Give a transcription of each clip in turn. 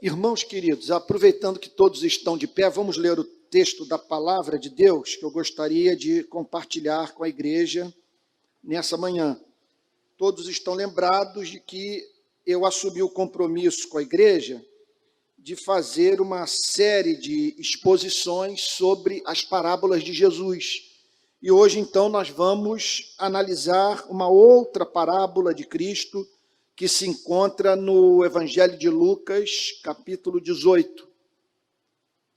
Irmãos queridos, aproveitando que todos estão de pé, vamos ler o texto da palavra de Deus que eu gostaria de compartilhar com a igreja nessa manhã. Todos estão lembrados de que eu assumi o compromisso com a igreja de fazer uma série de exposições sobre as parábolas de Jesus. E hoje, então, nós vamos analisar uma outra parábola de Cristo que se encontra no Evangelho de Lucas, capítulo 18.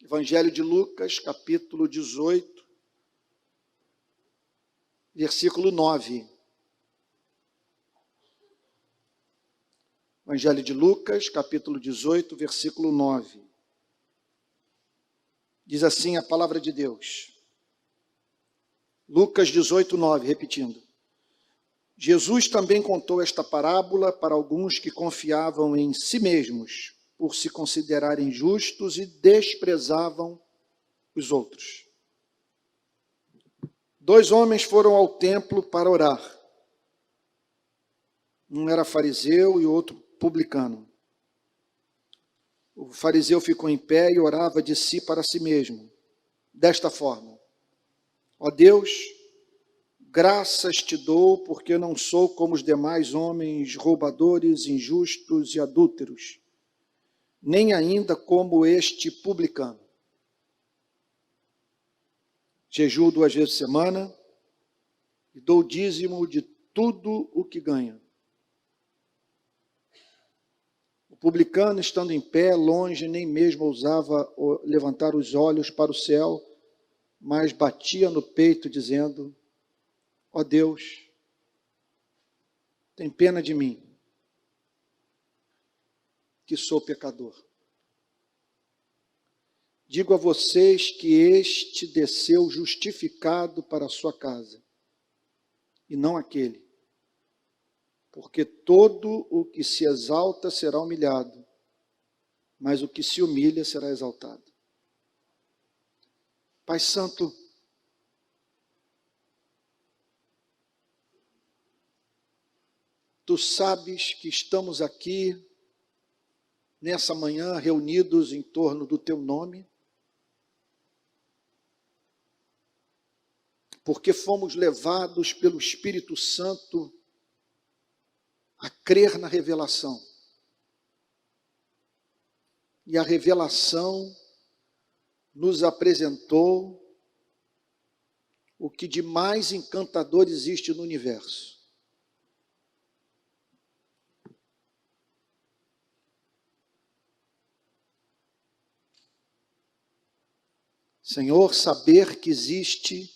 Evangelho de Lucas, capítulo 18, versículo 9. Evangelho de Lucas, capítulo 18, versículo 9. Diz assim a palavra de Deus. Lucas 18, 9, repetindo. Jesus também contou esta parábola para alguns que confiavam em si mesmos, por se considerarem justos e desprezavam os outros. 2 homens foram ao templo para orar. Um era fariseu e o outro publicano. O fariseu ficou em pé e orava de si para si mesmo, desta forma: ó Deus, graças te dou, porque não sou como os demais homens roubadores, injustos e adúlteros, nem ainda como este publicano. Jejuo 2 vezes por semana e dou o dízimo de tudo o que ganho. O publicano, estando em pé, longe, nem mesmo ousava levantar os olhos para o céu, mas batia no peito, dizendo: ó Deus, tem pena de mim, que sou pecador. Digo a vocês que este desceu justificado para a sua casa, e não aquele. Porque todo o que se exalta será humilhado, mas o que se humilha será exaltado. Pai Santo, tu sabes que estamos aqui nessa manhã reunidos em torno do teu nome, porque fomos levados pelo Espírito Santo a crer na revelação. E a revelação nos apresentou o que de mais encantador existe no universo. Senhor, saber que existe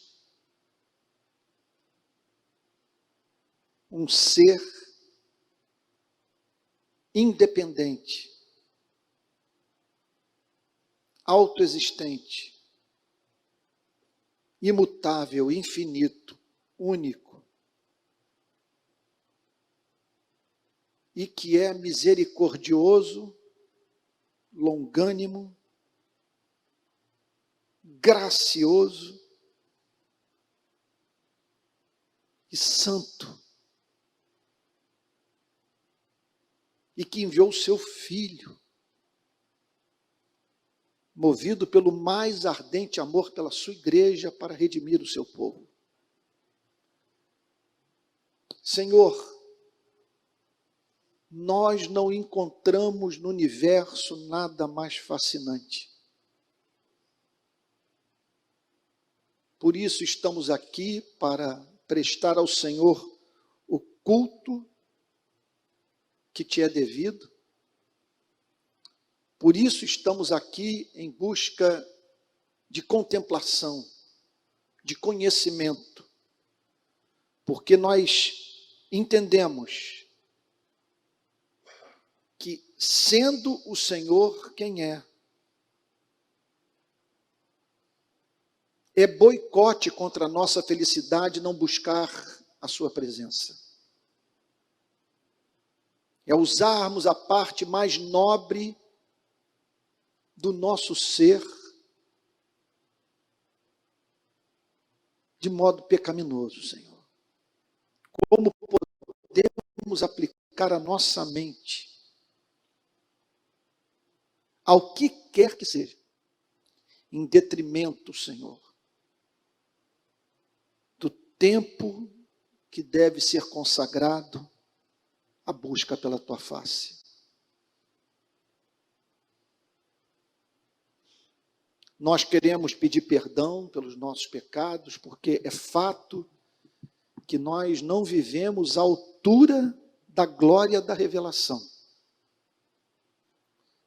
um ser independente, autoexistente, imutável, infinito, único, e que é misericordioso, longânimo, gracioso e santo, e que enviou o seu Filho, movido pelo mais ardente amor pela sua igreja, para redimir o seu povo. Senhor, nós não encontramos no universo nada mais fascinante. Por isso estamos aqui para prestar ao Senhor o culto que te é devido. Por isso estamos aqui em busca de contemplação, de conhecimento, porque nós entendemos que, sendo o Senhor quem é boicote contra a nossa felicidade não buscar a sua presença. É usarmos a parte mais nobre do nosso ser de modo pecaminoso, Senhor. Como podemos aplicar a nossa mente ao que quer que seja, em detrimento, Senhor, do tempo que deve ser consagrado à busca pela tua face. Nós queremos pedir perdão pelos nossos pecados, porque é fato que nós não vivemos à altura da glória da revelação.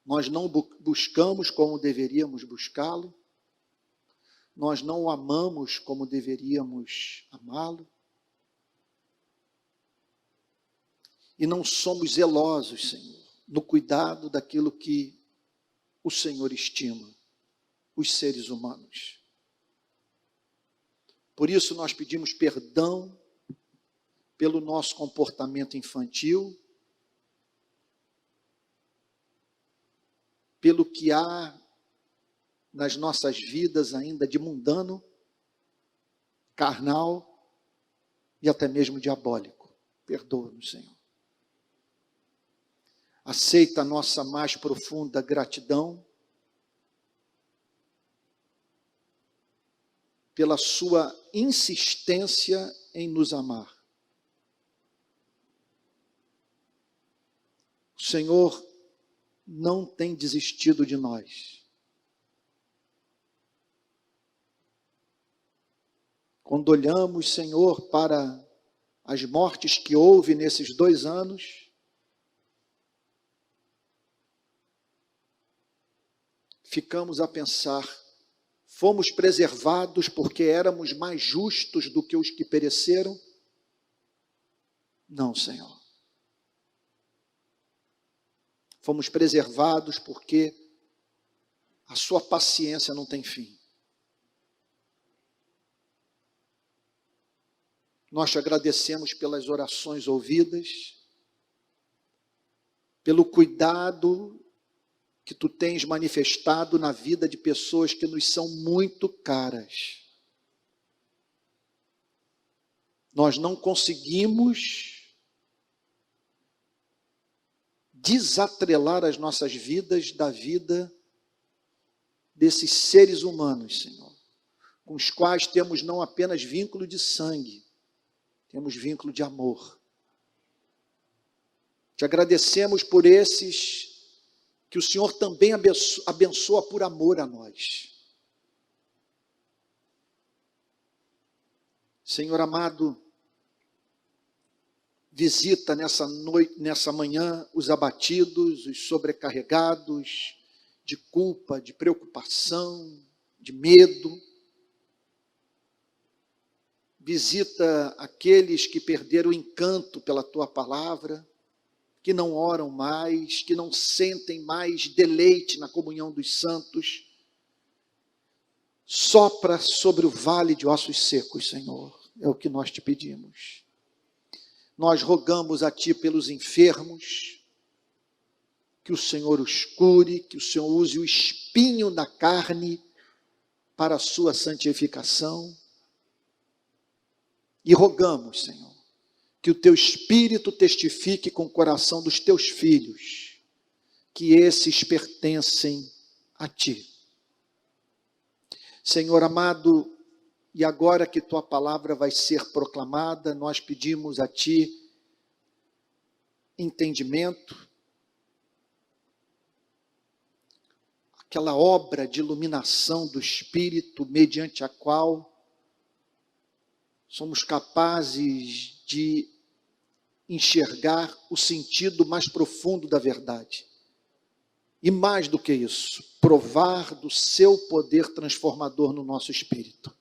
Nós não buscamos como deveríamos buscá-lo, nós não o amamos como deveríamos amá-lo, e não somos zelosos, Senhor, no cuidado daquilo que o Senhor estima, os seres humanos. Por isso nós pedimos perdão pelo nosso comportamento infantil, pelo que há nas nossas vidas ainda de mundano, carnal e até mesmo diabólico. Perdoa-nos, Senhor. Aceita a nossa mais profunda gratidão pela sua insistência em nos amar. O Senhor não tem desistido de nós. Quando olhamos, Senhor, para as mortes que houve nesses 2 anos, ficamos a pensar, fomos preservados porque éramos mais justos do que os que pereceram? Não, Senhor. Fomos preservados porque a sua paciência não tem fim. Nós te agradecemos pelas orações ouvidas, pelo cuidado que tu tens manifestado na vida de pessoas que nos são muito caras. Nós não conseguimos desatrelar as nossas vidas da vida desses seres humanos, Senhor, com os quais temos não apenas vínculo de sangue, temos vínculo de amor. Te agradecemos por esses que o Senhor também abençoa por amor a nós. Senhor amado, visita nessa noite, nessa manhã, os abatidos, os sobrecarregados de culpa, de preocupação, de medo. Visita aqueles que perderam o encanto pela tua palavra, que não oram mais, que não sentem mais deleite na comunhão dos santos. Sopra sobre o vale de ossos secos, Senhor, é o que nós te pedimos. Nós rogamos a ti pelos enfermos, que o Senhor os cure, que o Senhor use o espinho da carne para a sua santificação. E rogamos, Senhor, que o teu Espírito testifique com o coração dos teus filhos, que esses pertencem a ti. Senhor amado, e agora que tua palavra vai ser proclamada, nós pedimos a ti entendimento, aquela obra de iluminação do Espírito, mediante a qual somos capazes de enxergar o sentido mais profundo da verdade. E mais do que isso, provar do seu poder transformador no nosso espírito.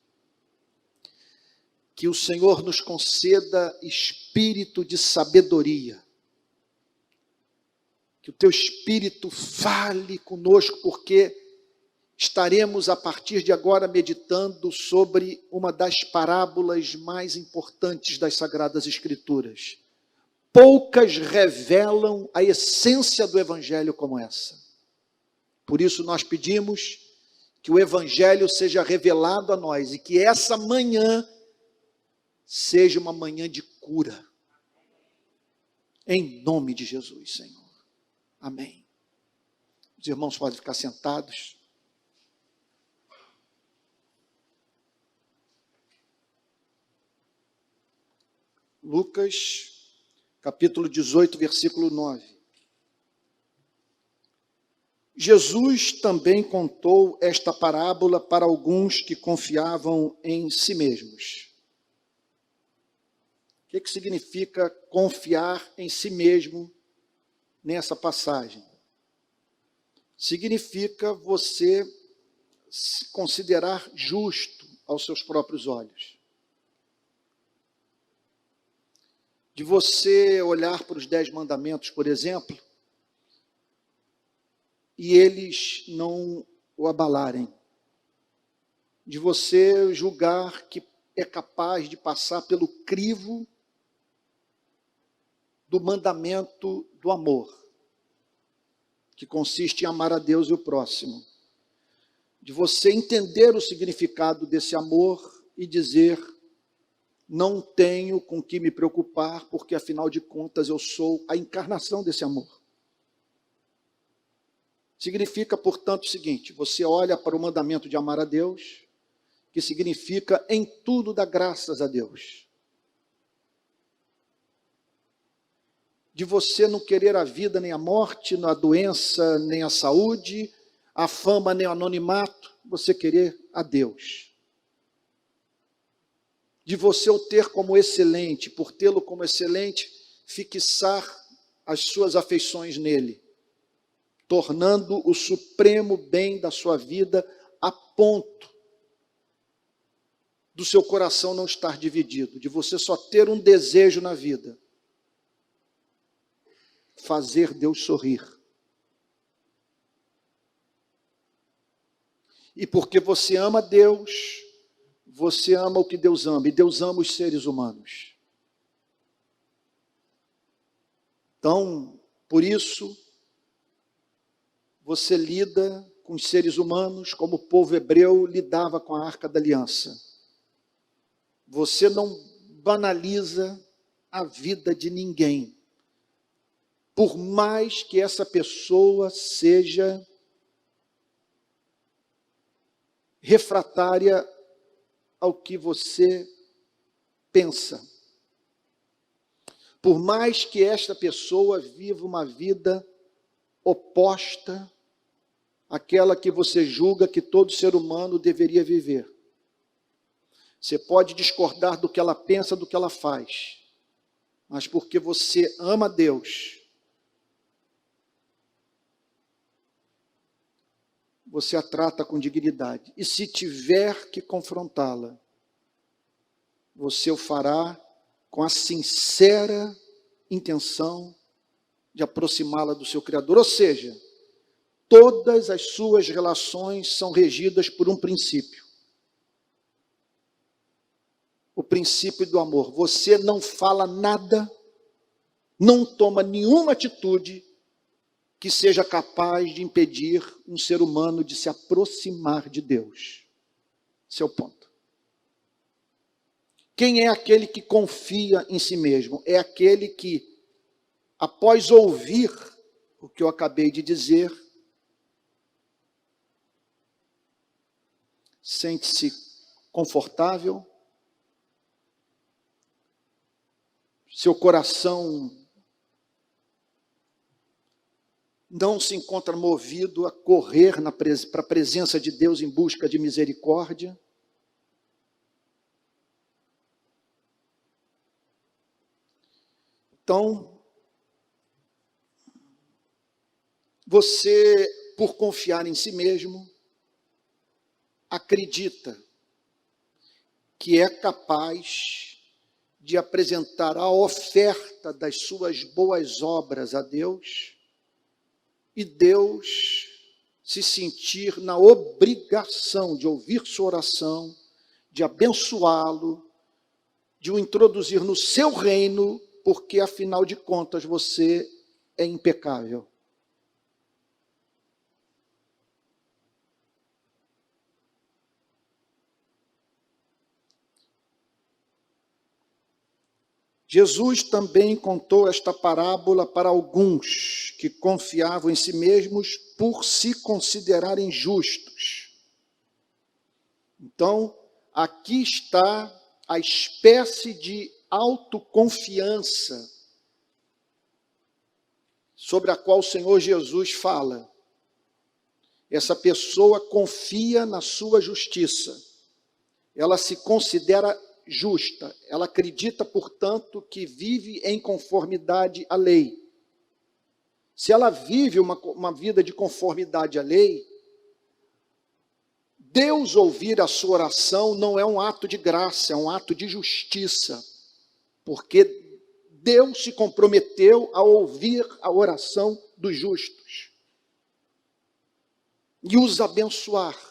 Que o Senhor nos conceda espírito de sabedoria. Que o teu Espírito fale conosco, porque estaremos a partir de agora meditando sobre uma das parábolas mais importantes das Sagradas Escrituras. Poucas revelam a essência do Evangelho como essa. Por isso nós pedimos que o Evangelho seja revelado a nós e que essa manhã seja uma manhã de cura. Em nome de Jesus, Senhor. Amém. Os irmãos podem ficar sentados. Lucas, capítulo 18, versículo 9. Jesus também contou esta parábola para alguns que confiavam em si mesmos. O que significa confiar em si mesmo nessa passagem? Significa você se considerar justo aos seus próprios olhos. De você olhar para os 10 mandamentos, por exemplo, e eles não o abalarem. De você julgar que é capaz de passar pelo crivo do mandamento do amor, que consiste em amar a Deus e o próximo. De você entender o significado desse amor e dizer: não tenho com que me preocupar, porque afinal de contas eu sou a encarnação desse amor. Significa, portanto, o seguinte: você olha para o mandamento de amar a Deus, que significa em tudo dar graças a Deus. De você não querer a vida nem a morte, a doença nem a saúde, a fama nem o anonimato, você querer a Deus. De você o ter como excelente, por tê-lo como excelente, fixar as suas afeições nele, tornando o supremo bem da sua vida, a ponto do seu coração não estar dividido, de você só ter um desejo na vida: fazer Deus sorrir. E porque você ama Deus, você ama o que Deus ama, e Deus ama os seres humanos. Então, por isso, você lida com os seres humanos como o povo hebreu lidava com a Arca da Aliança. Você não banaliza a vida de ninguém, por mais que essa pessoa seja refratária ao que você pensa. Por mais que esta pessoa viva uma vida oposta àquela que você julga que todo ser humano deveria viver. Você pode discordar do que ela pensa, do que ela faz, mas porque você ama Deus, você a trata com dignidade. E se tiver que confrontá-la, você o fará com a sincera intenção de aproximá-la do seu Criador. Ou seja, todas as suas relações são regidas por um princípio. O princípio do amor. Você não fala nada, não toma nenhuma atitude que seja capaz de impedir um ser humano de se aproximar de Deus. Esse é o ponto. Quem é aquele que confia em si mesmo? É aquele que, após ouvir o que eu acabei de dizer, sente-se confortável, seu coração não se encontra movido a correr para a presença de Deus em busca de misericórdia. Então, você, por confiar em si mesmo, acredita que é capaz de apresentar a oferta das suas boas obras a Deus, e Deus se sentir na obrigação de ouvir sua oração, de abençoá-lo, de o introduzir no seu reino, porque afinal de contas você é impecável. Jesus também contou esta parábola para alguns que confiavam em si mesmos por se considerarem justos. Então, aqui está a espécie de autoconfiança sobre a qual o Senhor Jesus fala. Essa pessoa confia na sua justiça. Ela se considera justa. Ela acredita, portanto, que vive em conformidade à lei. Se ela vive uma vida de conformidade à lei, Deus ouvir a sua oração não é um ato de graça, é um ato de justiça. Porque Deus se comprometeu a ouvir a oração dos justos e os abençoar.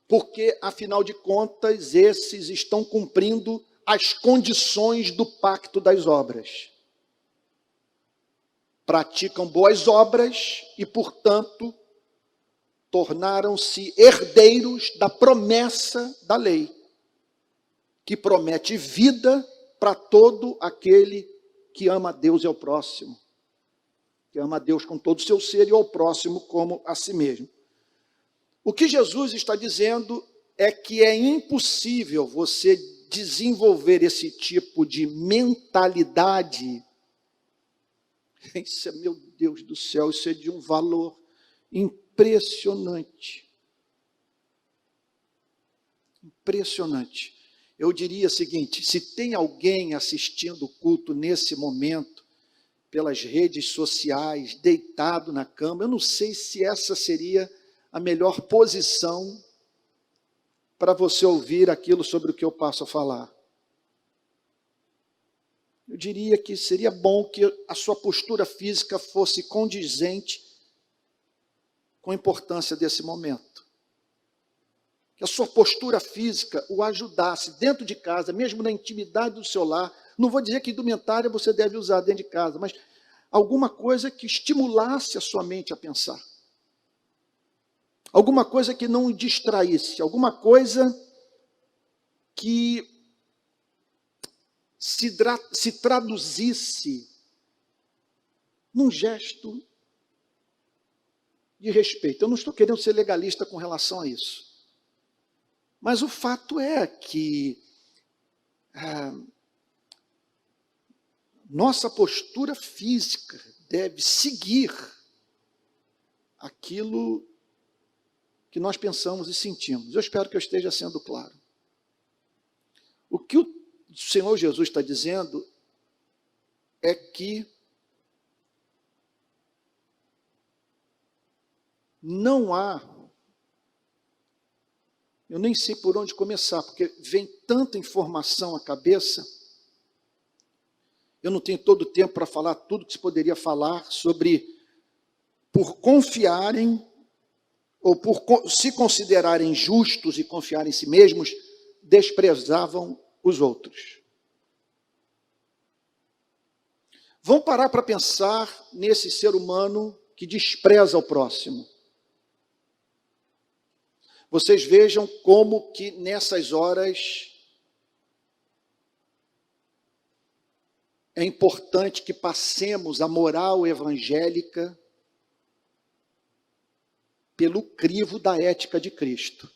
Porque, afinal de contas, esses estão cumprindo as condições do pacto das obras. Praticam boas obras e, portanto, tornaram-se herdeiros da promessa da lei, que promete vida para todo aquele que ama a Deus e ao próximo, que ama a Deus com todo o seu ser e ao próximo como a si mesmo. O que Jesus está dizendo é que é impossível você desenvolver esse tipo de mentalidade. Isso é, meu Deus do céu, isso é de um valor impressionante. Impressionante. Eu diria o seguinte: se tem alguém assistindo o culto nesse momento, pelas redes sociais, deitado na cama, eu não sei se essa seria a melhor posição para você ouvir aquilo sobre o que eu passo a falar. Eu diria que seria bom que a sua postura física fosse condizente com a importância desse momento. Que a sua postura física o ajudasse dentro de casa, mesmo na intimidade do seu lar. Não vou dizer que indumentária você deve usar dentro de casa, mas alguma coisa que estimulasse a sua mente a pensar. Alguma coisa que não o distraísse, alguma coisa que se traduzisse num gesto de respeito. Eu não estou querendo ser legalista com relação a isso. Mas o fato é que nossa postura física deve seguir aquilo que nós pensamos e sentimos. Eu espero que eu esteja sendo claro. O que o Senhor Jesus está dizendo é que não há, eu nem sei por onde começar, porque vem tanta informação à cabeça, eu não tenho todo o tempo para falar tudo que se poderia falar sobre, por confiarem, ou por se considerarem justos e confiar em si mesmos, desprezavam os outros. Vamos parar para pensar nesse ser humano que despreza o próximo. Vocês vejam como que nessas horas é importante que passemos a moral evangélica pelo crivo da ética de Cristo.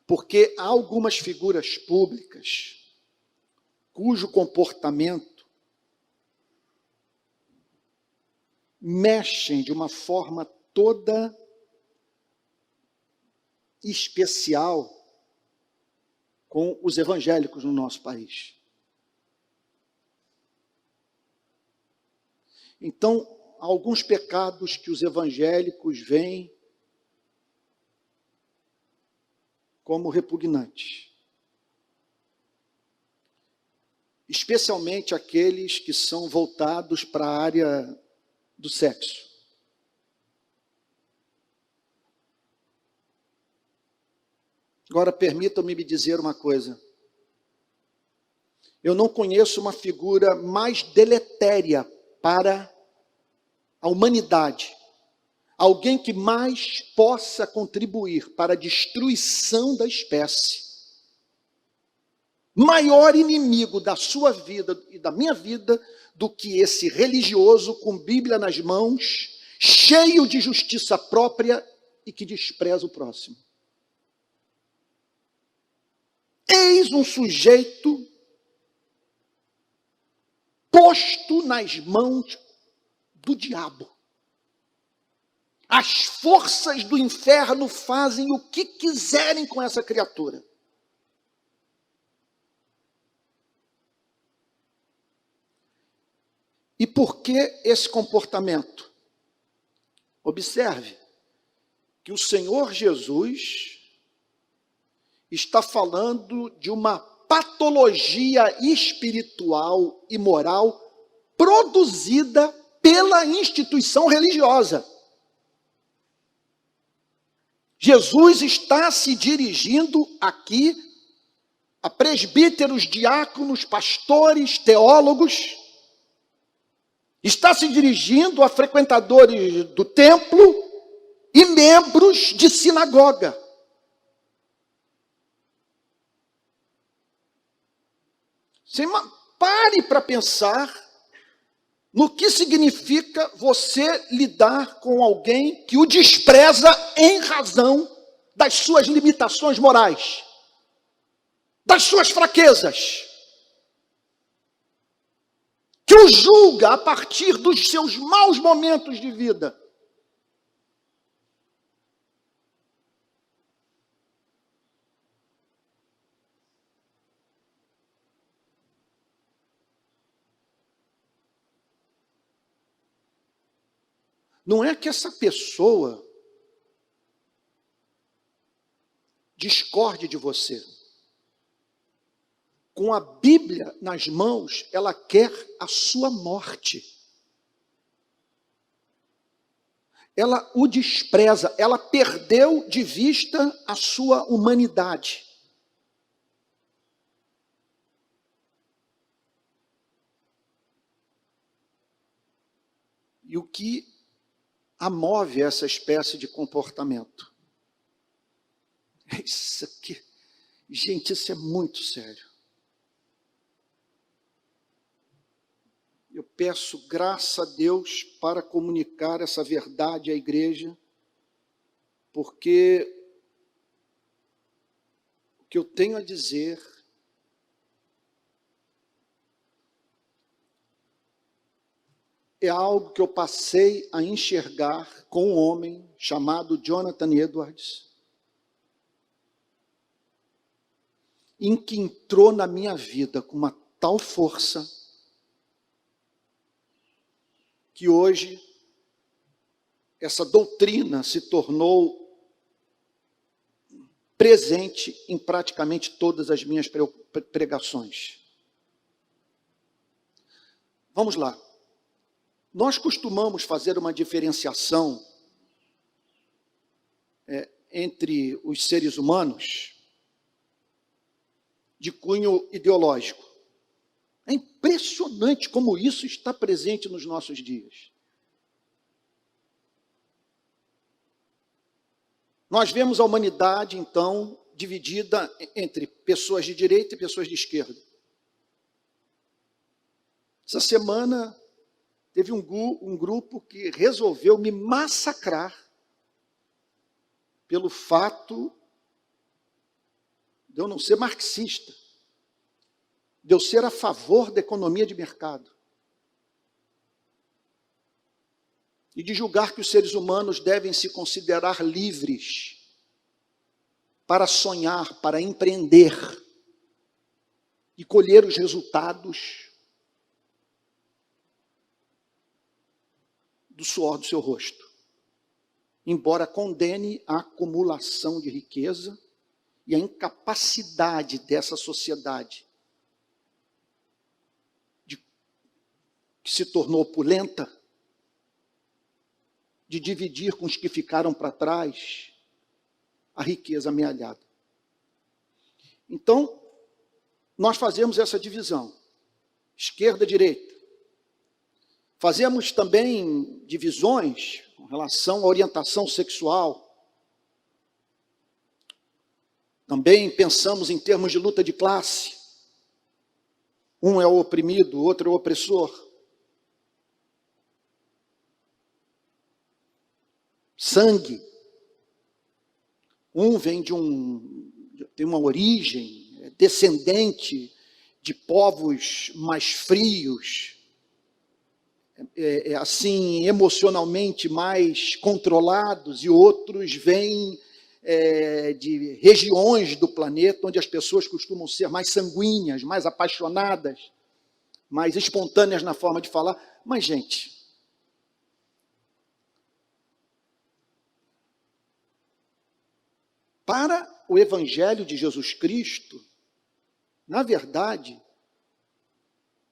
Porque há algumas figuras públicas cujo comportamento mexem de uma forma toda especial com os evangélicos no nosso país. Então, há alguns pecados que os evangélicos veem como repugnantes. Especialmente aqueles que são voltados para a área do sexo. Agora, permitam-me me dizer uma coisa. Eu não conheço uma figura mais deletéria para a humanidade, alguém que mais possa contribuir para a destruição da espécie, maior inimigo da sua vida e da minha vida do que esse religioso com Bíblia nas mãos, cheio de justiça própria e que despreza o próximo. Eis um sujeito posto nas mãos do diabo. As forças do inferno fazem o que quiserem com essa criatura. E por que esse comportamento? Observe que o Senhor Jesus está falando de uma patologia espiritual e moral produzida pela instituição religiosa. Jesus está se dirigindo aqui a presbíteros, diáconos, pastores, teólogos, está se dirigindo a frequentadores do templo e membros de sinagoga. Pare para pensar no que significa você lidar com alguém que o despreza em razão das suas limitações morais, das suas fraquezas, que o julga a partir dos seus maus momentos de vida. Não é que essa pessoa discorde de você. Com a Bíblia nas mãos, ela quer a sua morte. Ela o despreza, ela perdeu de vista a sua humanidade. E o que a move essa espécie de comportamento? Isso aqui, gente, isso é muito sério. Eu peço graça a Deus para comunicar essa verdade à igreja, porque o que eu tenho a dizer é algo que eu passei a enxergar com um homem chamado Jonathan Edwards, em que entrou na minha vida com uma tal força que hoje essa doutrina se tornou presente em praticamente todas as minhas pregações. Vamos lá. Nós costumamos fazer uma diferenciação entre os seres humanos de cunho ideológico. É impressionante como isso está presente nos nossos dias. Nós vemos a humanidade, então, dividida entre pessoas de direita e pessoas de esquerda. Essa semana teve um grupo que resolveu me massacrar pelo fato de eu não ser marxista, de eu ser a favor da economia de mercado e de julgar que os seres humanos devem se considerar livres para sonhar, para empreender e colher os resultados do suor do seu rosto, embora condene a acumulação de riqueza e a incapacidade dessa sociedade que se tornou opulenta de dividir com os que ficaram para trás a riqueza amealhada. Então, nós fazemos essa divisão, esquerda, direita. Fazemos também divisões com relação à orientação sexual. Também pensamos em termos de luta de classe. Um é o oprimido, o outro é o opressor. Sangue. Um vem tem uma origem, é descendente de povos mais frios, assim, emocionalmente mais controlados, e outros vêm de regiões do planeta onde as pessoas costumam ser mais sanguíneas, mais apaixonadas, mais espontâneas na forma de falar. Mas, gente, para o Evangelho de Jesus Cristo, na verdade,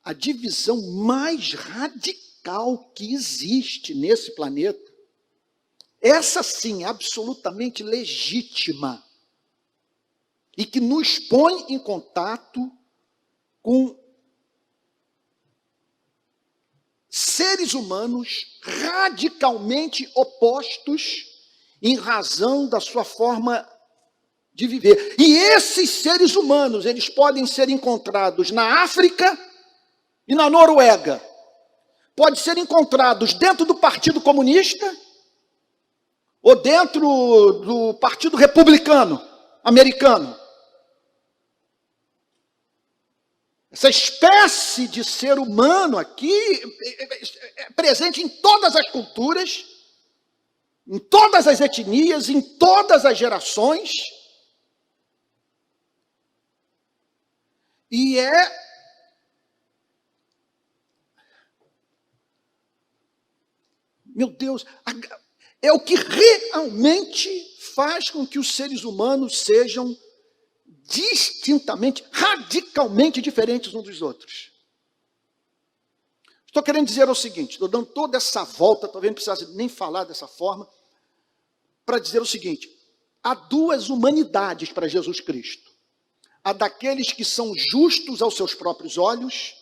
a divisão mais radical que existe nesse planeta, essa sim, absolutamente legítima, e que nos põe em contato com seres humanos radicalmente opostos em razão da sua forma de viver. E esses seres humanos, eles podem ser encontrados na África e na Noruega. Podem ser encontrados dentro do Partido Comunista ou dentro do Partido Republicano americano. Essa espécie de ser humano aqui é presente em todas as culturas, em todas as etnias, em todas as gerações. E meu Deus, é o que realmente faz com que os seres humanos sejam distintamente, radicalmente diferentes uns dos outros. Estou querendo dizer o seguinte, estou dando toda essa volta, talvez não precisasse nem falar dessa forma, para dizer o seguinte: há duas humanidades para Jesus Cristo. A daqueles que são justos aos seus próprios olhos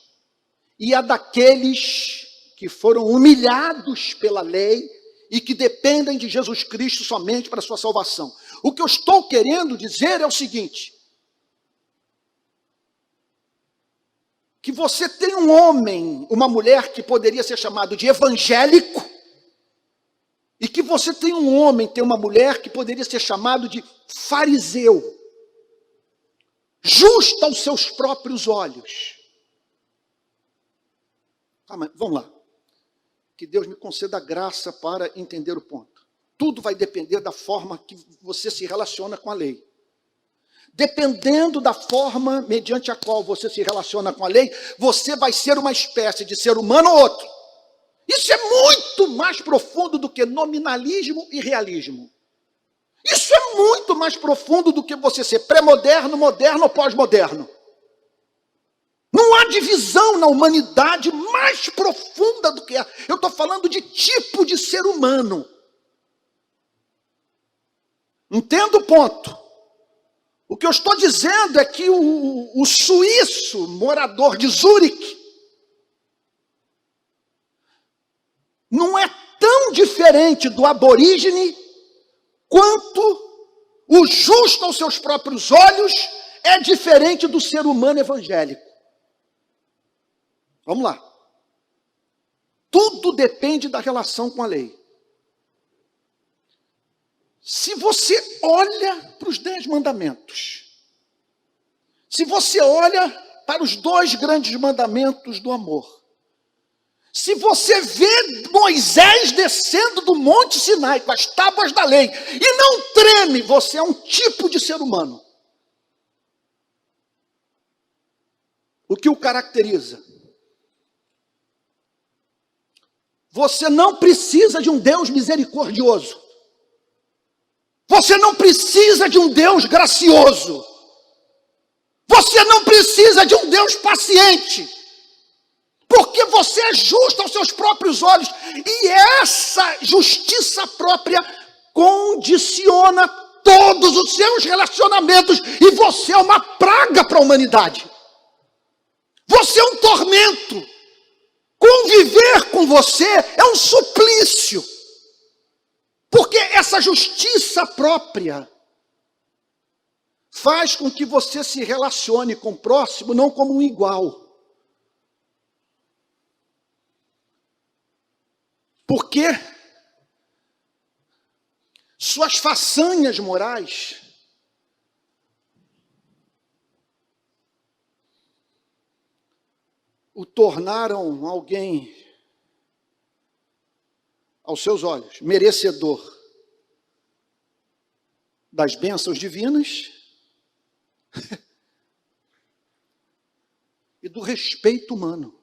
e a daqueles que foram humilhados pela lei e que dependem de Jesus Cristo somente para a sua salvação. O que eu estou querendo dizer é o seguinte: que você tem um homem, uma mulher que poderia ser chamado de evangélico, e que você tem um homem, tem uma mulher que poderia ser chamado de fariseu, justo aos seus próprios olhos. Mas vamos lá. Que Deus me conceda a graça para entender o ponto. Tudo vai depender da forma que você se relaciona com a lei. Dependendo da forma mediante a qual você se relaciona com a lei, você vai ser uma espécie de ser humano ou outro. Isso é muito mais profundo do que nominalismo e realismo. Isso é muito mais profundo do que você ser pré-moderno, moderno ou pós-moderno. Não há divisão na humanidade mais profunda do que essa. Eu estou falando de tipo de ser humano. Entenda o ponto. O que eu estou dizendo é que o suíço, morador de Zurique, não é tão diferente do aborígene quanto o justo aos seus próprios olhos é diferente do ser humano evangélico. Vamos lá. Tudo depende da relação com a lei. Se você olha para os 10 mandamentos, se você olha para os 2 grandes mandamentos do amor, se você vê Moisés descendo do Monte Sinai com as tábuas da lei e não treme, você é um tipo de ser humano. O que o caracteriza? Você não precisa de um Deus misericordioso. Você não precisa de um Deus gracioso. Você não precisa de um Deus paciente. Porque você é justo aos seus próprios olhos. E essa justiça própria condiciona todos os seus relacionamentos. E você é uma praga para a humanidade. Você é um tormento. Conviver com você é um suplício. Porque essa justiça própria faz com que você se relacione com o próximo não como um igual, Porque suas façanhas morais o tornaram alguém, aos seus olhos, merecedor das bênçãos divinas e do respeito humano.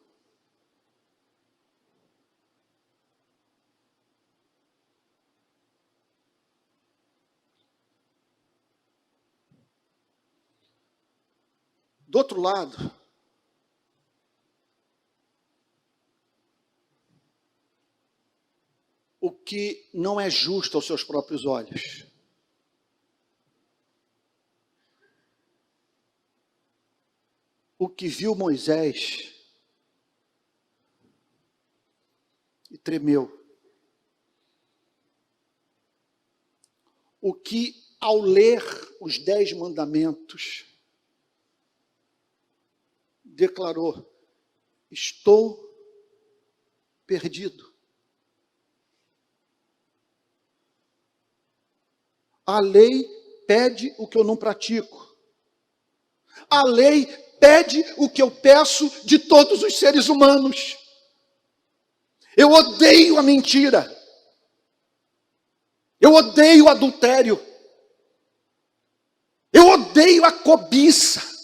Do outro lado, o que não é justo aos seus próprios olhos. O que viu Moisés e tremeu. O que, ao ler os 10 mandamentos, declarou: estou perdido. A lei pede o que eu não pratico. A lei pede o que eu peço de todos os seres humanos. Eu odeio a mentira. Eu odeio o adultério. Eu odeio a cobiça.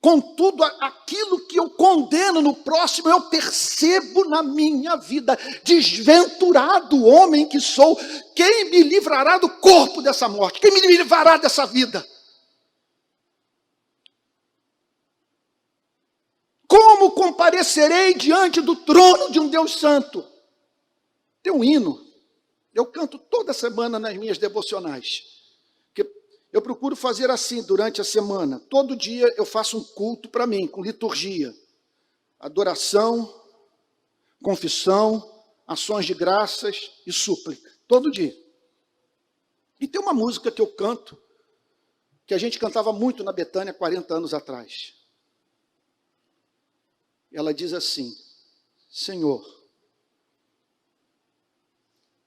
Contudo, aquilo que eu condeno no próximo, eu percebo na minha vida. Desventurado homem que sou, quem me livrará do corpo dessa morte? Quem me livrará dessa vida? Como comparecerei diante do trono de um Deus santo? Tem um hino, eu canto toda semana nas minhas devocionais. Eu procuro fazer assim durante a semana. Todo dia eu faço um culto para mim, com liturgia. Adoração, confissão, ações de graças e súplica. Todo dia. E tem uma música que eu canto, que a gente cantava muito na Betânia 40 anos atrás. Ela diz assim: Senhor,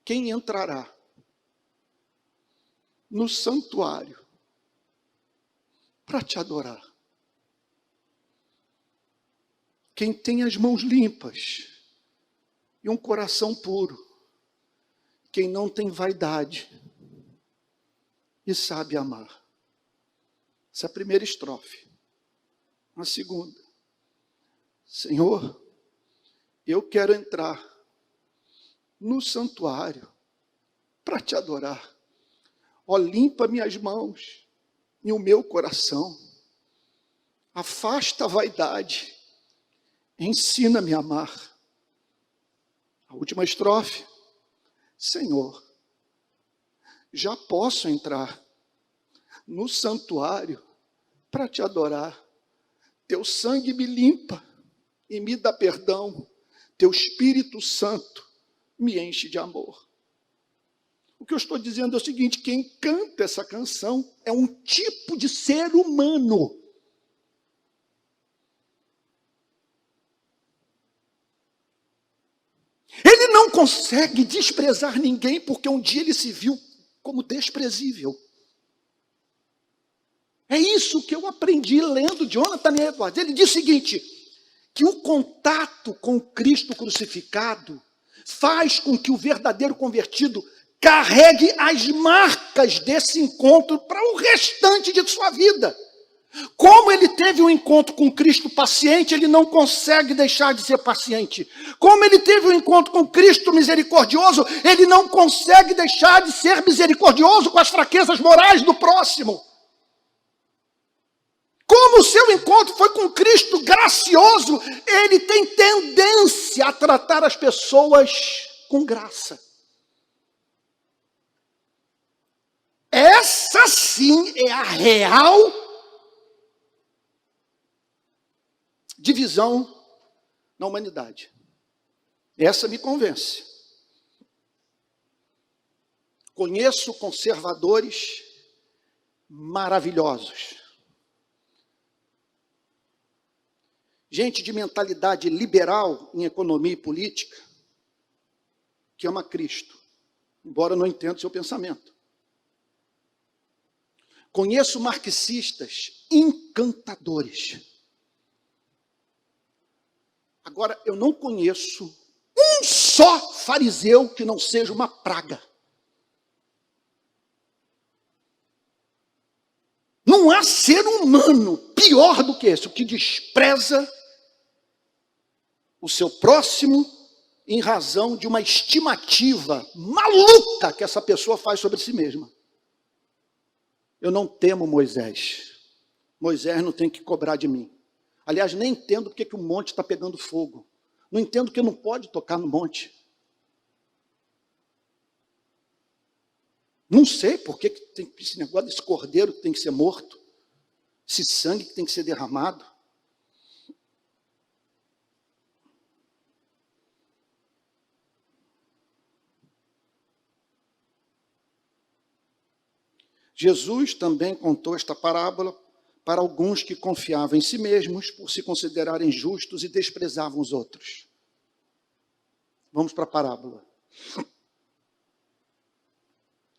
quem entrará no santuário para te adorar? Quem tem as mãos limpas e um coração puro, quem não tem vaidade e sabe amar. Essa é a primeira estrofe. A segunda: Senhor, eu quero entrar no santuário para te adorar. Ó, limpa minhas mãos e o meu coração. Afasta a vaidade. Ensina-me a amar. A última estrofe: Senhor, já posso entrar no santuário para te adorar. Teu sangue me limpa e me dá perdão. Teu Espírito Santo me enche de amor. O que eu estou dizendo é o seguinte: quem canta essa canção é um tipo de ser humano. Ele não consegue desprezar ninguém porque um dia ele se viu como desprezível. É isso que eu aprendi lendo Jonathan Edwards. Ele diz o seguinte, que o contato com Cristo crucificado faz com que o verdadeiro convertido carregue as marcas desse encontro para o restante de sua vida. Como ele teve um encontro com Cristo paciente, ele não consegue deixar de ser paciente. Como ele teve um encontro com Cristo misericordioso, ele não consegue deixar de ser misericordioso com as fraquezas morais do próximo. Como o seu encontro foi com Cristo gracioso, ele tem tendência a tratar as pessoas com graça. Essa sim é a real divisão na humanidade. Essa me convence. Conheço conservadores maravilhosos, gente de mentalidade liberal em economia e política, que ama Cristo, embora não entenda o seu pensamento. Conheço marxistas encantadores. Agora, eu não conheço um só fariseu que não seja uma praga. Não há ser humano pior do que esse, o que despreza o seu próximo em razão de uma estimativa maluca que essa pessoa faz sobre si mesma. Eu não temo Moisés. Moisés não tem que cobrar de mim. Aliás, nem entendo porque que o monte está pegando fogo. Não entendo que não pode tocar no monte. Não sei por que tem esse negócio desse cordeiro que tem que ser morto, esse sangue que tem que ser derramado. Jesus também contou esta parábola para alguns que confiavam em si mesmos por se considerarem justos e desprezavam os outros. Vamos para a parábola.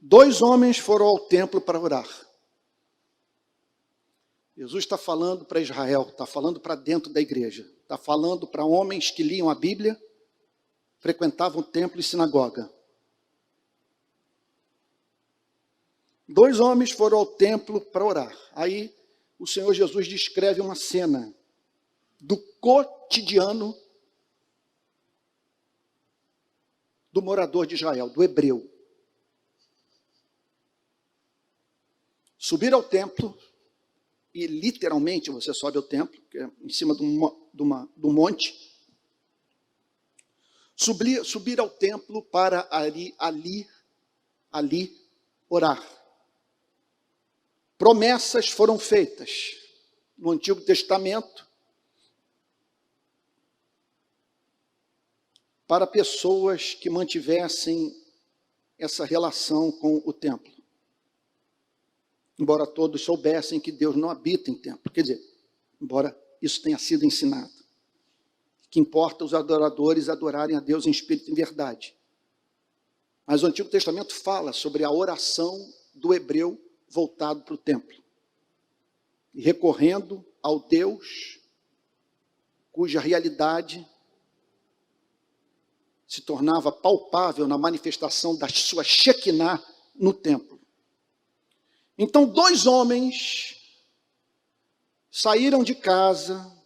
2 homens foram ao templo para orar. Jesus está falando para Israel, está falando para dentro da igreja, está falando para homens que liam a Bíblia, frequentavam o templo e sinagoga. 2 homens foram ao templo para orar. Aí o Senhor Jesus descreve uma cena do cotidiano do morador de Israel, do hebreu. Subir ao templo, e literalmente você sobe ao templo, que é em cima de um monte. Subir ao templo para ali orar. Promessas foram feitas no Antigo Testamento para pessoas que mantivessem essa relação com o templo. Embora todos soubessem que Deus não habita em templo. Quer dizer, embora isso tenha sido ensinado. Que importa os adoradores adorarem a Deus em espírito e em verdade. Mas o Antigo Testamento fala sobre a oração do hebreu voltado para o templo. E recorrendo ao Deus cuja realidade se tornava palpável na manifestação da sua Shekinah no templo. Então 2 homens saíram de casa,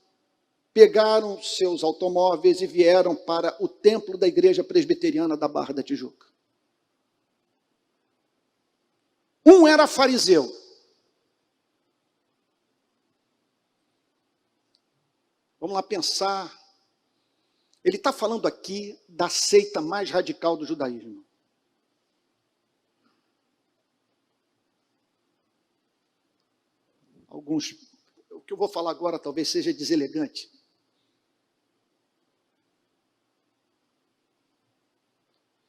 pegaram seus automóveis e vieram para o templo da igreja presbiteriana da Barra da Tijuca. Um era fariseu. Vamos lá pensar. Ele está falando aqui da seita mais radical do judaísmo. O que eu vou falar agora talvez seja deselegante.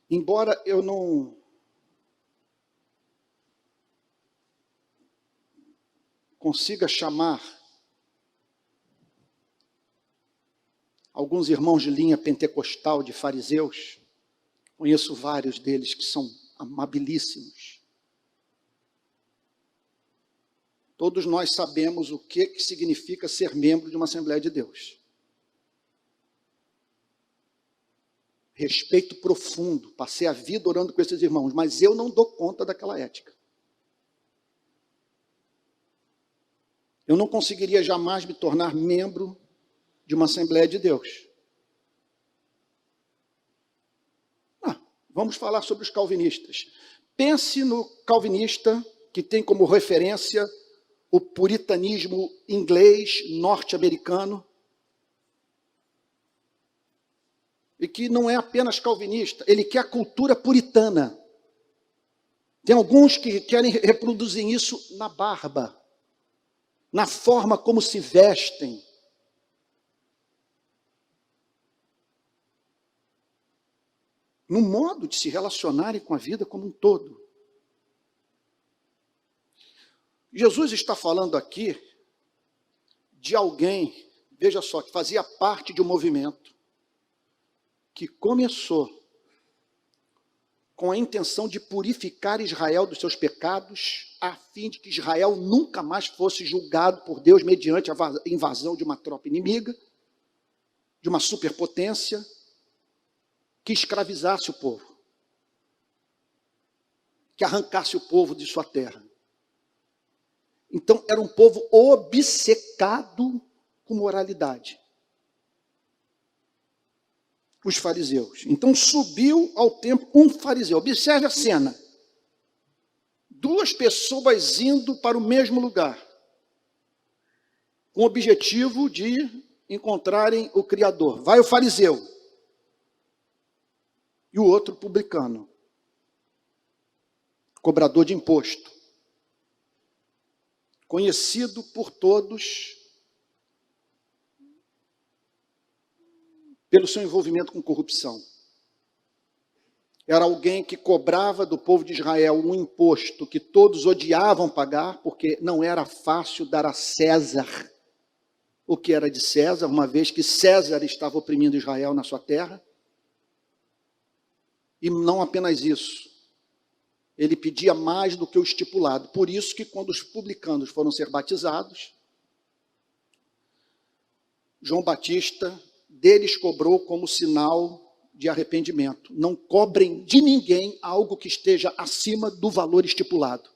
Embora eu não consiga chamar alguns irmãos de linha pentecostal de fariseus, conheço vários deles que são amabilíssimos. Todos nós sabemos o que significa ser membro de uma Assembleia de Deus. Respeito profundo, passei a vida orando com esses irmãos, mas eu não dou conta daquela ética. Eu não conseguiria jamais me tornar membro de uma Assembleia de Deus. Vamos falar sobre os calvinistas. Pense no calvinista que tem como referência o puritanismo inglês, norte-americano, e que não é apenas calvinista, ele quer a cultura puritana. Tem alguns que querem reproduzir isso na barba, na forma como se vestem. No modo de se relacionarem com a vida como um todo. Jesus está falando aqui de alguém, veja só, que fazia parte de um movimento que começou com a intenção de purificar Israel dos seus pecados, a fim de que Israel nunca mais fosse julgado por Deus mediante a invasão de uma tropa inimiga, de uma superpotência, que escravizasse o povo, que arrancasse o povo de sua terra. Então, era um povo obcecado com moralidade. Os fariseus. Então, subiu ao templo um fariseu. Observe a cena. Duas pessoas indo para o mesmo lugar, com o objetivo de encontrarem o Criador. Vai o fariseu e o outro publicano, cobrador de imposto, conhecido por todos pelo seu envolvimento com corrupção. Era alguém que cobrava do povo de Israel um imposto que todos odiavam pagar, porque não era fácil dar a César o que era de César, uma vez que César estava oprimindo Israel na sua terra. E não apenas isso, ele pedia mais do que o estipulado. Por isso que quando os publicanos foram ser batizados, João Batista deles cobrou como sinal de arrependimento. Não cobrem de ninguém algo que esteja acima do valor estipulado.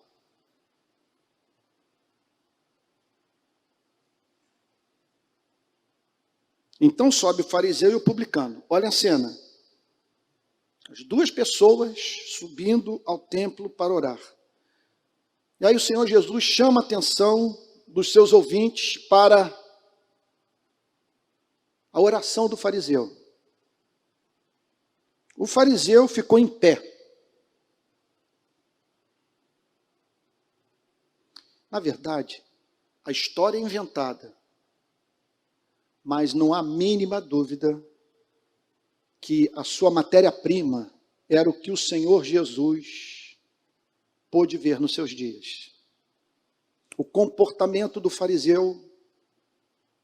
Então sobe o fariseu e o publicano. Olha a cena. As duas pessoas subindo ao templo para orar. E aí o Senhor Jesus chama a atenção dos seus ouvintes para a oração do fariseu. O fariseu ficou em pé. Na verdade, a história é inventada, mas não há mínima dúvida que a sua matéria-prima era o que o Senhor Jesus pôde ver nos seus dias. O comportamento do fariseu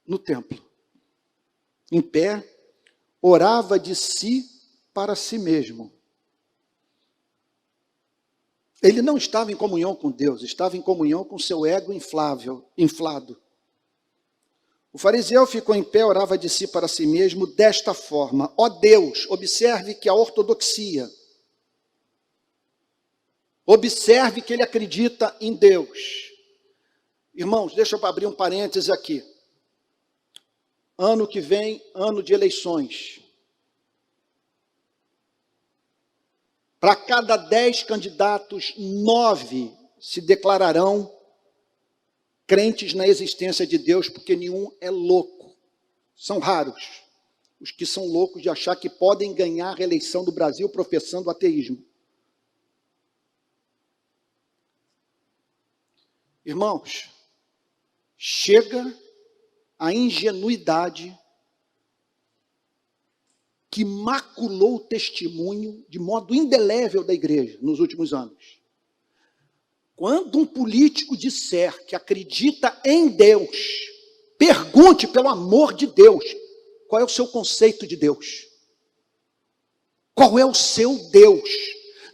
no templo. Em pé, orava de si para si mesmo. Ele não estava em comunhão com Deus, estava em comunhão com seu ego inflado. O fariseu ficou em pé, orava de si para si mesmo desta forma: ó Deus, observe que a ortodoxia, observe que ele acredita em Deus. Irmãos, deixa eu abrir um parêntese aqui. Ano que vem, ano de eleições. Para cada 10 candidatos, 9 se declararão crentes na existência de Deus, porque nenhum é louco. São raros os que são loucos de achar que podem ganhar a reeleição do Brasil professando ateísmo. Irmãos, chega a ingenuidade que maculou o testemunho de modo indelével da igreja nos últimos anos. Quando um político disser que acredita em Deus, pergunte, pelo amor de Deus, qual é o seu conceito de Deus? Qual é o seu Deus?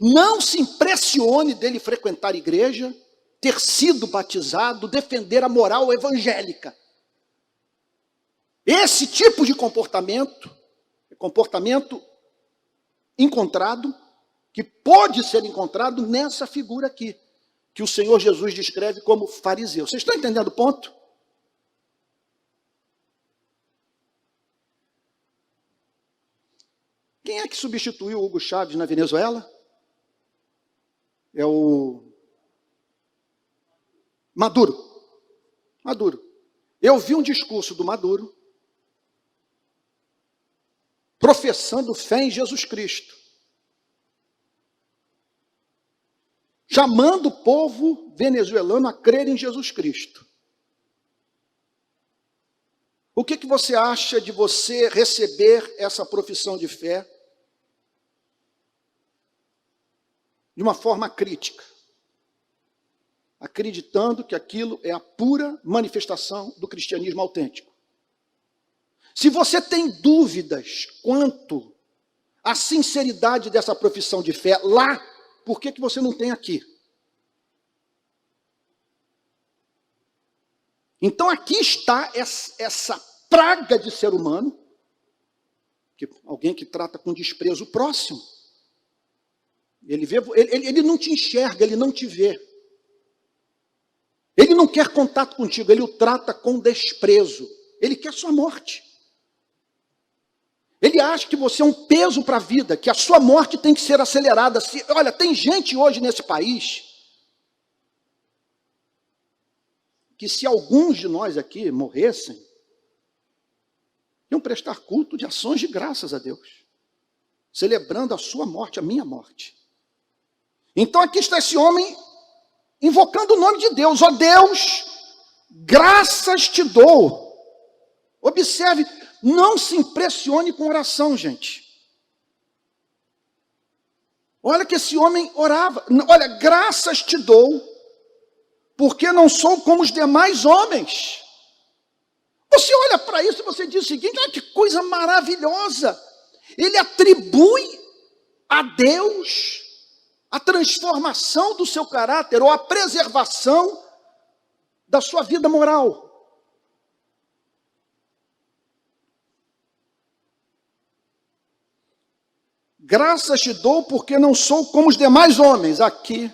Não se impressione dele frequentar a igreja, ter sido batizado, defender a moral evangélica. Esse tipo de comportamento é comportamento encontrado, que pode ser encontrado nessa figura aqui, que o Senhor Jesus descreve como fariseu. Vocês estão entendendo o ponto? Quem é que substituiu Hugo Chávez na Venezuela? É o Maduro. Maduro. Eu vi um discurso do Maduro professando fé em Jesus Cristo, chamando o povo venezuelano a crer em Jesus Cristo. O que você acha de você receber essa profissão de fé de uma forma crítica, acreditando que aquilo é a pura manifestação do cristianismo autêntico? Se você tem dúvidas quanto à sinceridade dessa profissão de fé lá, por que você não tem aqui? Então aqui está essa praga de ser humano, alguém que trata com desprezo o próximo. Ele não te enxerga, ele não te vê. Ele não quer contato contigo, ele o trata com desprezo. Ele quer sua morte. Ele acha que você é um peso para a vida, que a sua morte tem que ser acelerada. Olha, tem gente hoje nesse país que se alguns de nós aqui morressem, iam prestar culto de ações de graças a Deus, celebrando a sua morte, a minha morte. Então aqui está esse homem invocando o nome de Deus. Ó Deus, graças te dou. Observe, não se impressione com oração, gente. Olha que esse homem orava. Olha, graças te dou, porque não sou como os demais homens. Você olha para isso e você diz o seguinte: olha que coisa maravilhosa. Ele atribui a Deus a transformação do seu caráter ou a preservação da sua vida moral. Graças te dou porque não sou como os demais homens. Aqui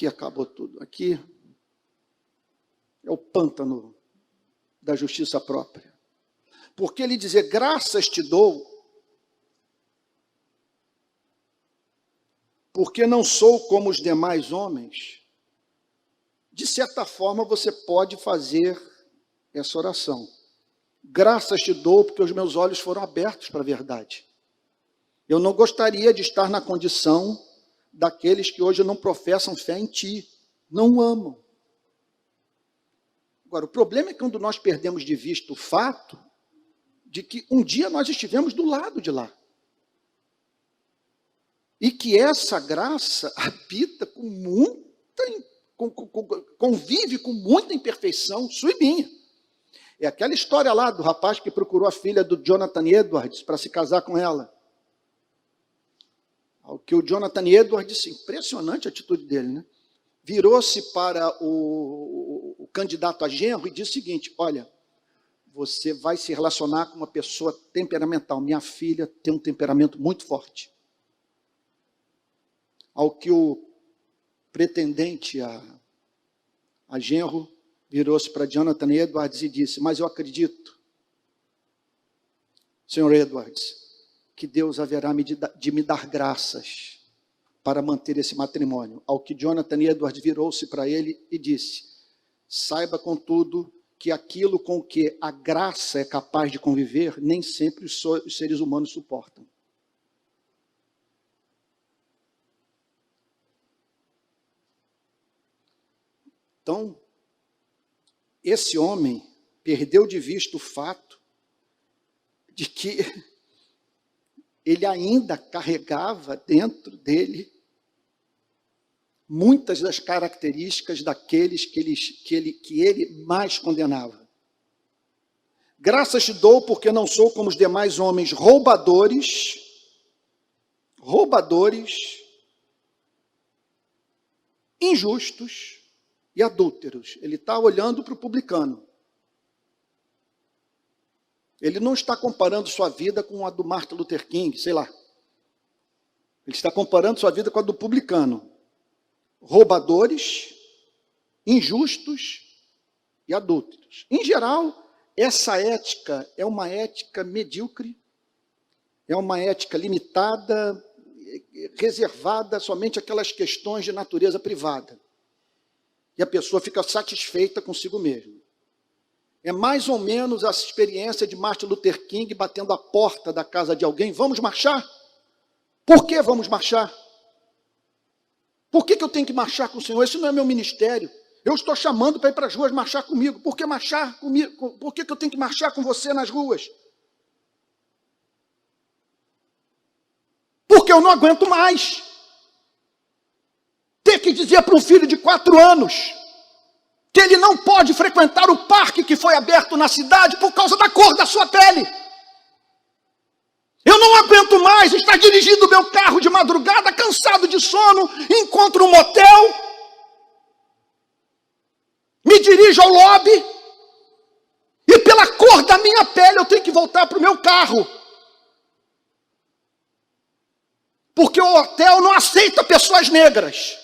acabou tudo. Aqui é o pântano da justiça própria. Porque ele dizer graças te dou porque não sou como os demais homens, de certa forma você pode fazer essa oração. Graças te dou porque os meus olhos foram abertos para a verdade. Eu não gostaria de estar na condição daqueles que hoje não professam fé em ti, não amam. Agora, o problema é quando nós perdemos de vista o fato de que um dia nós estivemos do lado de lá. E que essa graça habita convive com muita imperfeição sua e minha. É aquela história lá do rapaz que procurou a filha do Jonathan Edwards para se casar com ela. Ao que o Jonathan Edwards disse, impressionante a atitude dele, né? Virou-se para o candidato a genro e disse o seguinte: olha, você vai se relacionar com uma pessoa temperamental. Minha filha tem um temperamento muito forte. Ao que o pretendente a genro virou-se para Jonathan Edwards e disse: mas eu acredito, senhor Edwards, que Deus haverá de me dar graças para manter esse matrimônio. Ao que Jonathan Edwards virou-se para ele e disse: saiba, contudo, que aquilo com que a graça é capaz de conviver, nem sempre os seres humanos suportam. Então, esse homem perdeu de vista o fato de que ele ainda carregava dentro dele muitas das características daqueles que ele mais condenava. Graças te dou porque não sou como os demais homens roubadores, injustos e adúlteros. Ele está olhando para o publicano. Ele não está comparando sua vida com a do Martin Luther King, sei lá. Ele está comparando sua vida com a do publicano. Roubadores, injustos e adúlteros. Em geral, essa ética é uma ética medíocre, é uma ética limitada, reservada somente àquelas questões de natureza privada. E a pessoa fica satisfeita consigo mesma. É mais ou menos a experiência de Martin Luther King batendo a porta da casa de alguém. Vamos marchar? Por que vamos marchar? Por que eu tenho que marchar com o Senhor? Esse não é meu ministério. Eu estou chamando para ir para as ruas marchar comigo. Por que marchar comigo? Por que eu tenho que marchar com você nas ruas? Porque eu não aguento mais ter que dizer para um filho de 4 anos que ele não pode frequentar o parque que foi aberto na cidade por causa da cor da sua pele. Eu não aguento mais estar dirigindo o meu carro de madrugada, cansado de sono, encontro um motel, me dirijo ao lobby, e pela cor da minha pele eu tenho que voltar para o meu carro. Porque o hotel não aceita pessoas negras.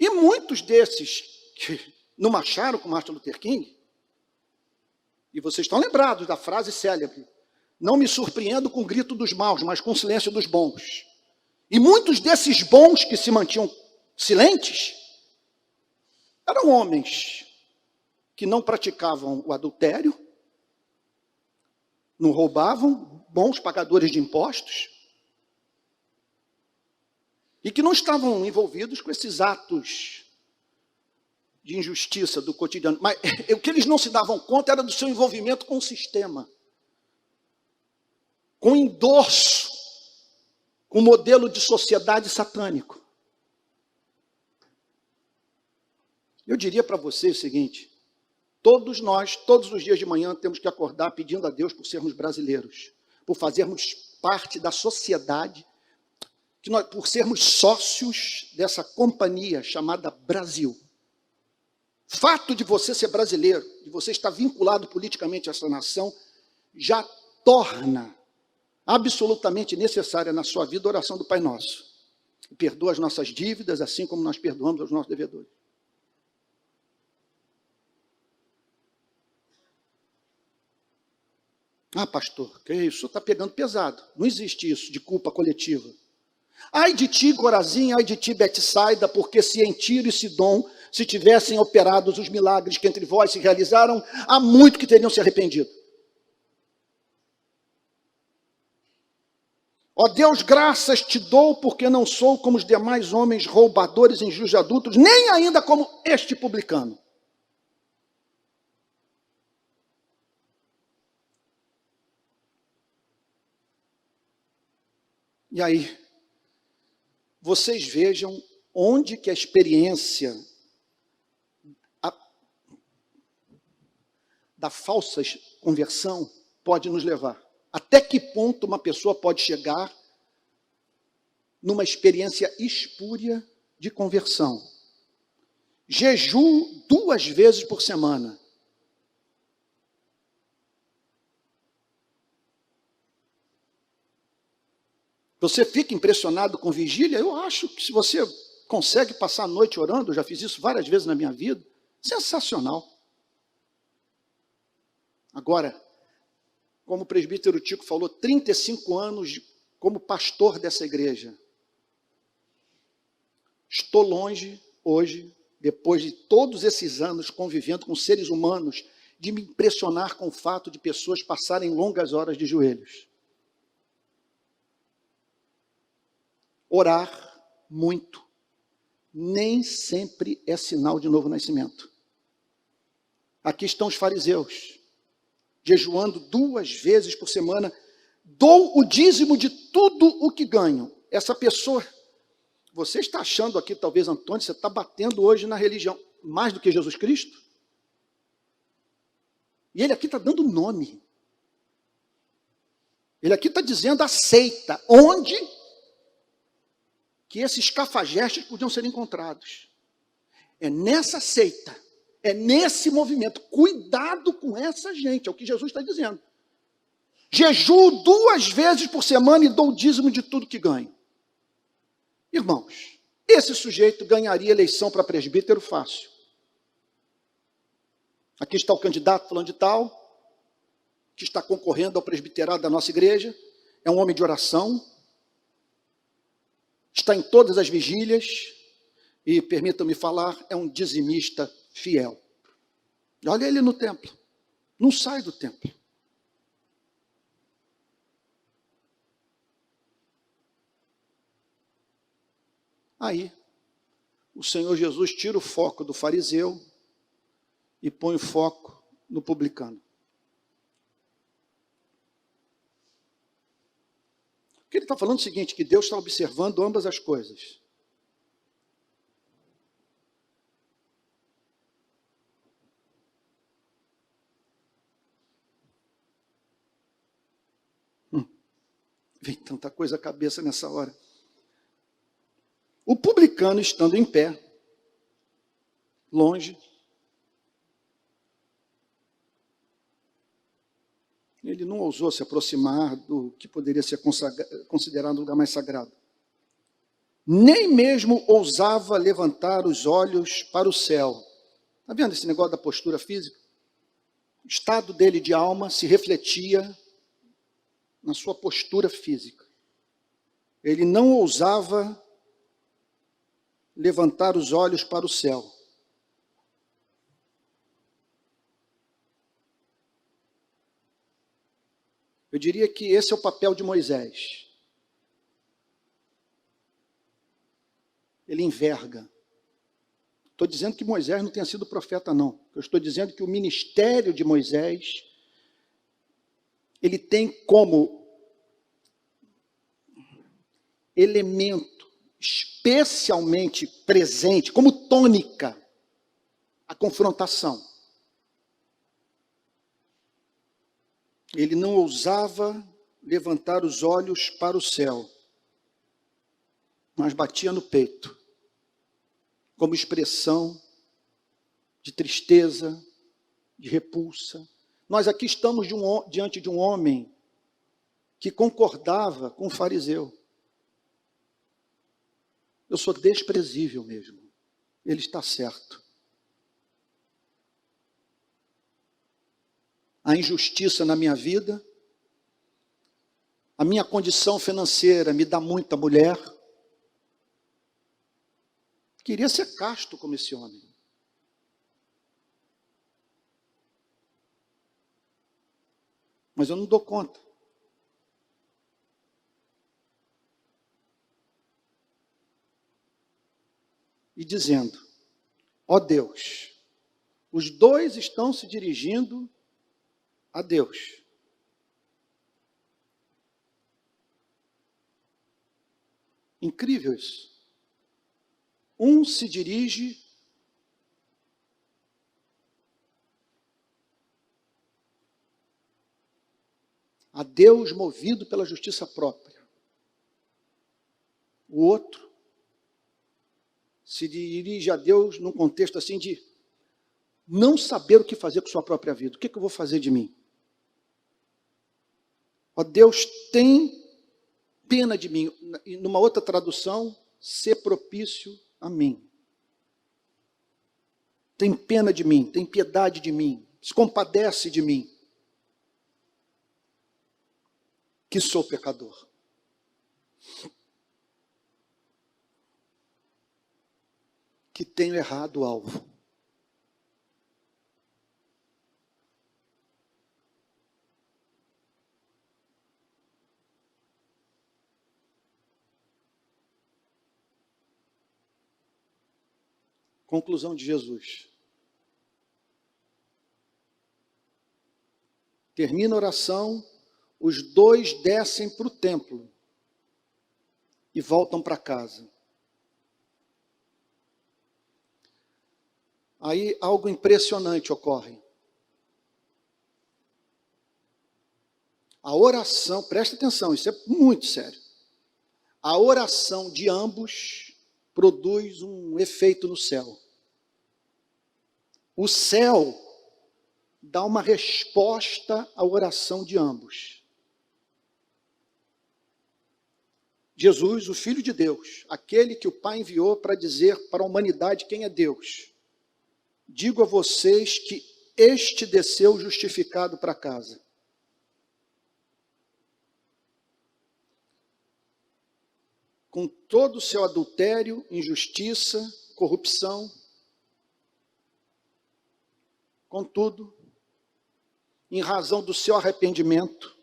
E muitos desses que não marcharam com Martin Luther King, e vocês estão lembrados da frase célebre, não me surpreendo com o grito dos maus, mas com o silêncio dos bons. E muitos desses bons que se mantinham silentes, eram homens que não praticavam o adultério, não roubavam, bons pagadores de impostos, e que não estavam envolvidos com esses atos de injustiça do cotidiano. Mas o que eles não se davam conta era do seu envolvimento com o sistema, com endorso, com o modelo de sociedade satânico. Eu diria para você o seguinte: todos nós, todos os dias de manhã, temos que acordar pedindo a Deus por sermos brasileiros, por fazermos parte da sociedade, por sermos sócios dessa companhia chamada Brasil. Fato de você ser brasileiro, de você estar vinculado politicamente a essa nação, já torna absolutamente necessária na sua vida a oração do Pai Nosso. E perdoa as nossas dívidas, assim como nós perdoamos aos nossos devedores. Ah, pastor, que isso está pegando pesado. Não existe isso de culpa coletiva. Ai de ti, Corazim, ai de ti, Betsaida, porque se em Tiro e Sidom se tivessem operado os milagres que entre vós se realizaram, há muito que teriam se arrependido. Ó Deus, graças te dou, porque não sou como os demais homens roubadores, injustos, adultos, nem ainda como este publicano. E aí, vocês vejam onde que a experiência da falsa conversão pode nos levar. Até que ponto uma pessoa pode chegar numa experiência espúria de conversão? Jejuo 2 vezes por semana. Você fica impressionado com vigília? Eu acho que se você consegue passar a noite orando, eu já fiz isso várias vezes na minha vida, sensacional. Agora, como o presbítero Tico falou, 35 anos como pastor dessa igreja. Estou longe hoje, depois de todos esses anos convivendo com seres humanos, de me impressionar com o fato de pessoas passarem longas horas de joelhos. Orar muito nem sempre é sinal de novo nascimento. Aqui estão os fariseus, jejuando 2 vezes por semana, dou o dízimo de tudo o que ganho. Essa pessoa, você está achando aqui, talvez, Antônio, você está batendo hoje na religião, mais do que Jesus Cristo? E ele aqui está dando nome. Ele aqui está dizendo a seita, onde que esses cafajestes podiam ser encontrados. É nessa seita, é nesse movimento. Cuidado com essa gente, é o que Jesus está dizendo. Jejuo 2 vezes por semana e dou o dízimo de tudo que ganho. Irmãos, esse sujeito ganharia eleição para presbítero fácil. Aqui está o candidato fulano de tal, que está concorrendo ao presbiterado da nossa igreja, é um homem de oração, está em todas as vigílias e, permitam-me falar, é um dizimista fiel. Olha ele no templo, não sai do templo. Aí, o Senhor Jesus tira o foco do fariseu e põe o foco no publicano. Porque ele está falando o seguinte, que Deus está observando ambas as coisas. Vem tanta coisa à cabeça nessa hora. O publicano estando em pé, longe, ele não ousou se aproximar do que poderia ser considerado um lugar mais sagrado. Nem mesmo ousava levantar os olhos para o céu. Está vendo esse negócio da postura física? O estado dele de alma se refletia na sua postura física. Ele não ousava levantar os olhos para o céu. Eu diria que esse é o papel de Moisés. Ele enverga. Estou dizendo que Moisés não tenha sido profeta, não. Eu estou dizendo que o ministério de Moisés, ele tem como elemento especialmente presente, como tônica, a confrontação. Ele não ousava levantar os olhos para o céu, mas batia no peito, como expressão de tristeza, de repulsa. Nós aqui estamos diante de um homem que concordava com o fariseu. Eu sou desprezível mesmo. Ele está certo. A injustiça na minha vida, a minha condição financeira me dá muita mulher. Queria ser casto como esse homem. Mas eu não dou conta. E dizendo, ó Deus, os dois estão se dirigindo a Deus. Incrível isso. Um se dirige a Deus movido pela justiça própria. O outro se dirige a Deus num contexto assim de não saber o que fazer com sua própria vida. O que eu vou fazer de mim? Ó Deus, tem pena de mim. E numa outra tradução, ser propício a mim. Tem pena de mim, tem piedade de mim, se compadece de mim, que sou pecador. Que tenho errado o alvo. Conclusão de Jesus. Termina a oração, os dois descem para o templo e voltam para casa. Aí algo impressionante ocorre. A oração, presta atenção, isso é muito sério. A oração de ambos produz um efeito no céu. O céu dá uma resposta à oração de ambos. Jesus, o Filho de Deus, aquele que o Pai enviou para dizer para a humanidade quem é Deus. Digo a vocês que este desceu justificado para casa. Com todo o seu adultério, injustiça, corrupção. Contudo, em razão do seu arrependimento,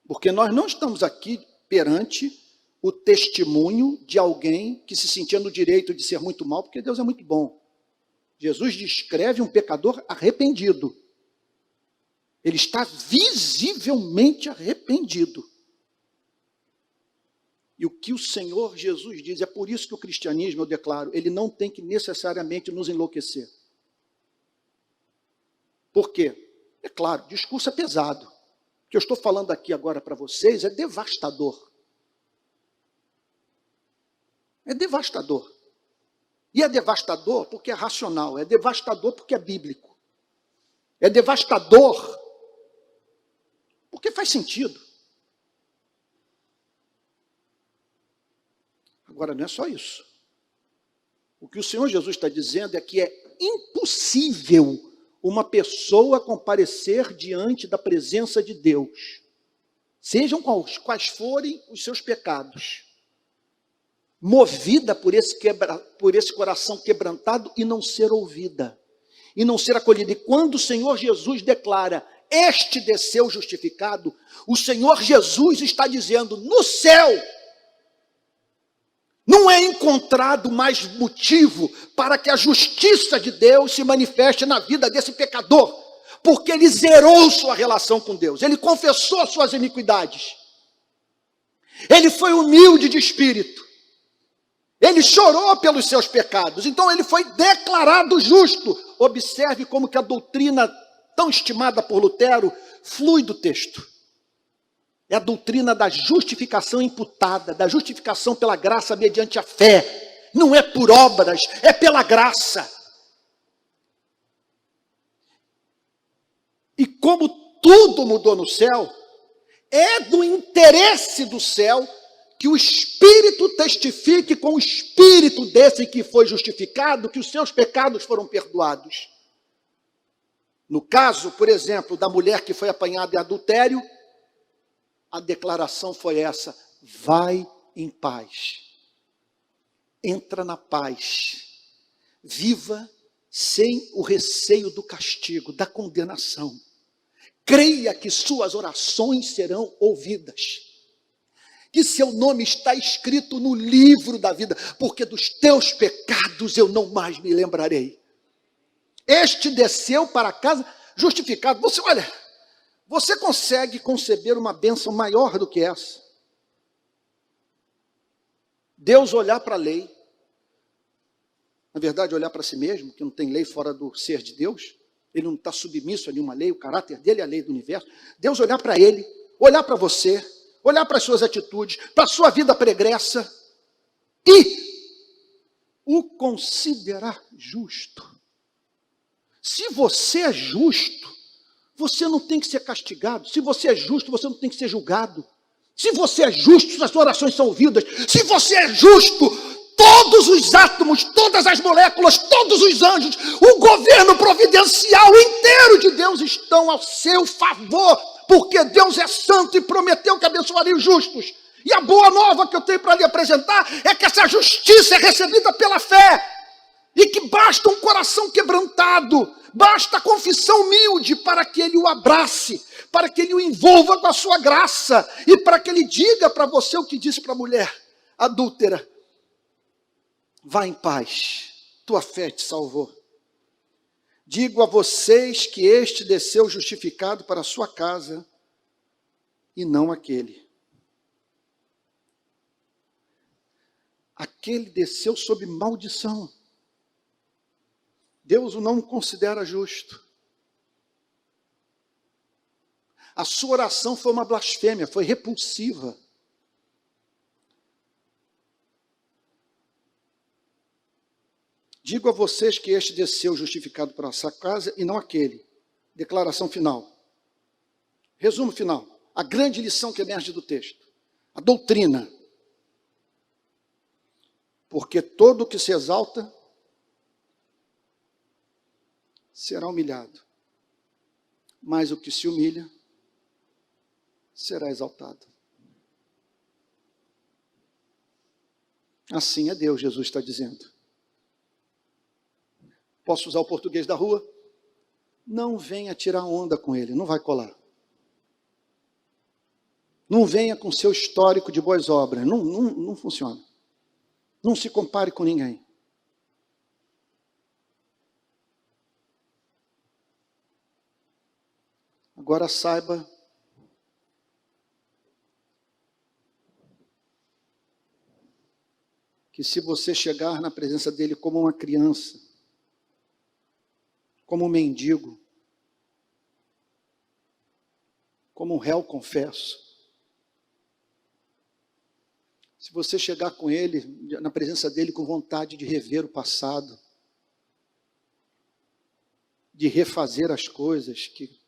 porque nós não estamos aqui perante o testemunho de alguém que se sentia no direito de ser muito mal, porque Deus é muito bom. Jesus descreve um pecador arrependido. Ele está visivelmente arrependido. E o que o Senhor Jesus diz, é por isso que o cristianismo, eu declaro, ele não tem que necessariamente nos enlouquecer. Por quê? É claro, discurso é pesado. que eu estou falando aqui agora para vocês é devastador. É devastador. E é devastador porque é racional, é devastador porque é bíblico. É devastador porque faz sentido. Agora, não é só isso. O que o Senhor Jesus está dizendo é que é impossível uma pessoa comparecer diante da presença de Deus, sejam quais forem os seus pecados, movida por esse coração quebrantado e não ser ouvida, e não ser acolhida. E quando o Senhor Jesus declara, este desceu justificado, o Senhor Jesus está dizendo, no céu, não é encontrado mais motivo para que a justiça de Deus se manifeste na vida desse pecador, porque ele zerou sua relação com Deus, ele confessou suas iniquidades, ele foi humilde de espírito, ele chorou pelos seus pecados, então ele foi declarado justo. Observe como que a doutrina tão estimada por Lutero flui do texto. É a doutrina da justificação imputada, da justificação pela graça mediante a fé. Não é por obras, é pela graça. E como tudo mudou no céu, é do interesse do céu que o Espírito testifique com o Espírito desse que foi justificado, que os seus pecados foram perdoados. No caso, por exemplo, da mulher que foi apanhada em adultério, a declaração foi essa: vai em paz, entra na paz, viva sem o receio do castigo, da condenação. Creia que suas orações serão ouvidas, que seu nome está escrito no livro da vida, porque dos teus pecados eu não mais me lembrarei. Este desceu para casa justificado. Você consegue conceber uma bênção maior do que essa? Deus olhar para a lei, na verdade olhar para si mesmo, que não tem lei fora do ser de Deus, ele não está submisso a nenhuma lei, o caráter dele é a lei do universo. Deus olhar para ele, olhar para você, olhar para as suas atitudes, para a sua vida pregressa e o considerar justo. Se você é justo, você não tem que ser castigado. Se você é justo, você não tem que ser julgado. Se você é justo, suas orações são ouvidas. Se você é justo, todos os átomos, todas as moléculas, todos os anjos, o governo providencial inteiro de Deus estão ao seu favor, porque Deus é santo e prometeu que abençoaria os justos. E a boa nova que eu tenho para lhe apresentar é que essa justiça é recebida pela fé, e que basta um coração quebrantado, basta a confissão humilde para que ele o abrace, para que ele o envolva com a sua graça, e para que ele diga para você o que disse para a mulher adúltera: vá em paz, tua fé te salvou. Digo a vocês que este desceu justificado para a sua casa, e não aquele. Aquele desceu sob maldição. Deus o não considera justo. A sua oração foi uma blasfêmia, foi repulsiva. Digo a vocês que este desceu justificado para essa casa e não aquele. Declaração final. Resumo final. A grande lição que emerge do texto. A doutrina. Porque todo o que se exalta será humilhado, mas o que se humilha será exaltado. Assim é Deus, Jesus está dizendo. Posso usar o português da rua? Não venha tirar onda com ele, não vai colar. Não venha com seu histórico de boas obras, não funciona. Não se compare com ninguém. Agora saiba que se você chegar na presença dele como uma criança, como um mendigo, como um réu confesso. Se você chegar com ele, na presença dele, com vontade de rever o passado, de refazer as coisas que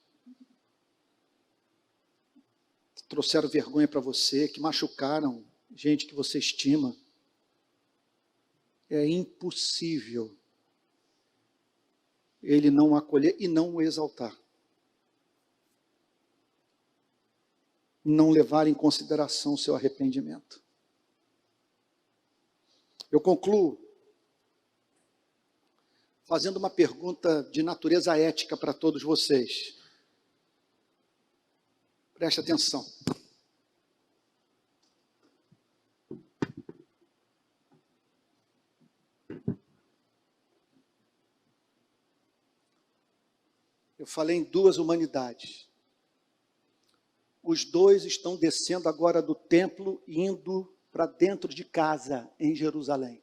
trouxeram vergonha para você, que machucaram gente que você estima, é impossível ele não o acolher e não o exaltar. Não levar em consideração o seu arrependimento. Eu concluo fazendo uma pergunta de natureza ética para todos vocês. Preste atenção. Eu falei em duas humanidades. Os dois estão descendo agora do templo e indo para dentro de casa, em Jerusalém.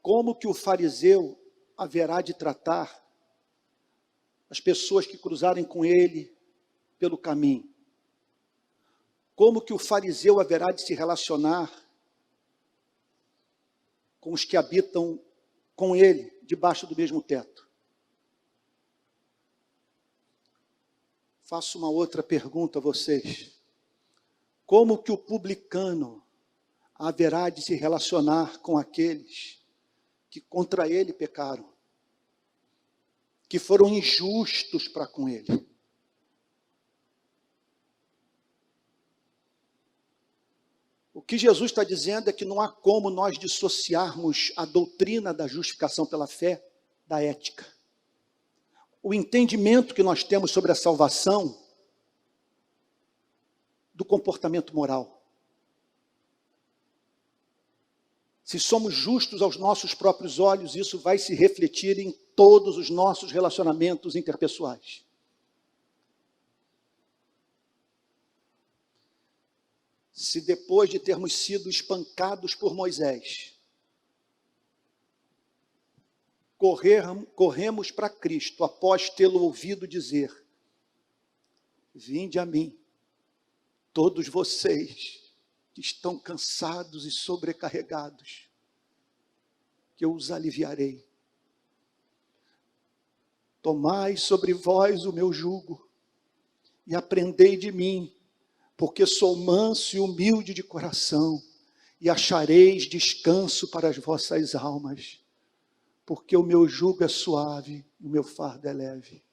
Como que o fariseu haverá de tratar as pessoas que cruzarem com ele pelo caminho? Como que o fariseu haverá de se relacionar com os que habitam com ele, debaixo do mesmo teto? Faço uma outra pergunta a vocês. Como que o publicano haverá de se relacionar com aqueles que contra ele pecaram, que foram injustos para com ele? O que Jesus está dizendo é que não há como nós dissociarmos a doutrina da justificação pela fé da ética. O entendimento que nós temos sobre a salvação do comportamento moral. Se somos justos aos nossos próprios olhos, isso vai se refletir em todos os nossos relacionamentos interpessoais. Se depois de termos sido espancados por Moisés, corremos para Cristo após tê-lo ouvido dizer: vinde a mim, todos vocês que estão cansados e sobrecarregados, que eu os aliviarei. Tomai sobre vós o meu jugo e aprendei de mim, porque sou manso e humilde de coração, e achareis descanso para as vossas almas, porque o meu jugo é suave e o meu fardo é leve.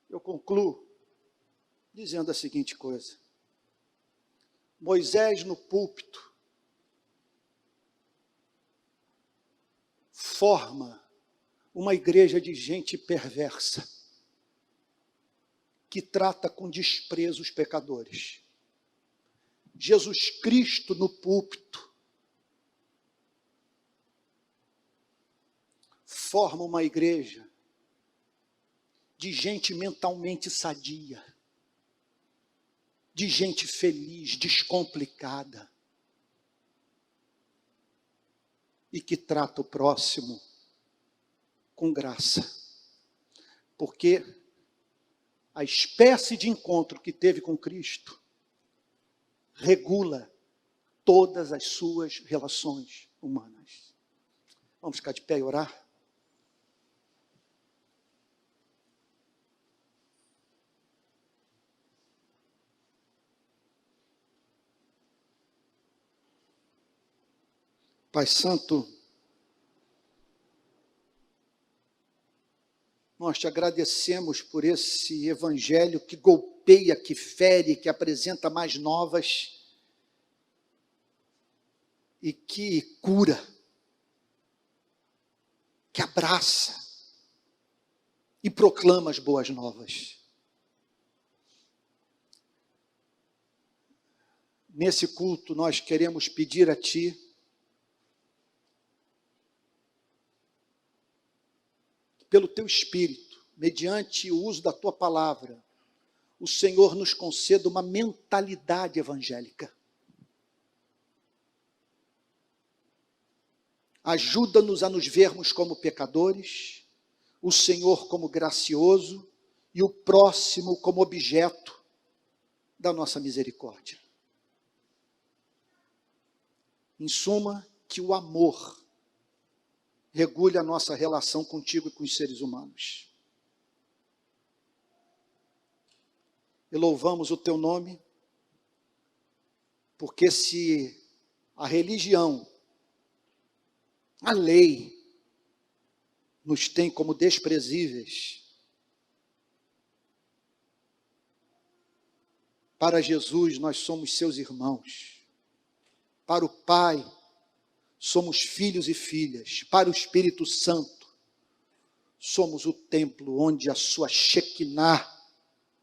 Eu concluo dizendo a seguinte coisa. Moisés no púlpito forma uma igreja de gente perversa, que trata com desprezo os pecadores. Jesus Cristo no púlpito forma uma igreja de gente mentalmente sadia, de gente feliz, descomplicada, e que trata o próximo com graça. Porque a espécie de encontro que teve com Cristo regula todas as suas relações humanas. Vamos ficar de pé e orar? Pai Santo, nós te agradecemos por esse evangelho que golpeia, que fere, que apresenta mais novas e que cura, que abraça e proclama as boas novas. Nesse culto nós queremos pedir a Ti pelo Teu Espírito, mediante o uso da Tua palavra, o Senhor nos conceda uma mentalidade evangélica. Ajuda-nos a nos vermos como pecadores, o Senhor como gracioso e o próximo como objeto da nossa misericórdia. Em suma, que o amor regule a nossa relação contigo e com os seres humanos. E louvamos o teu nome, porque se a religião, a lei, nos tem como desprezíveis, para Jesus nós somos seus irmãos. Para o Pai, somos filhos e filhas. Para o Espírito Santo, somos o templo onde a sua Shekinah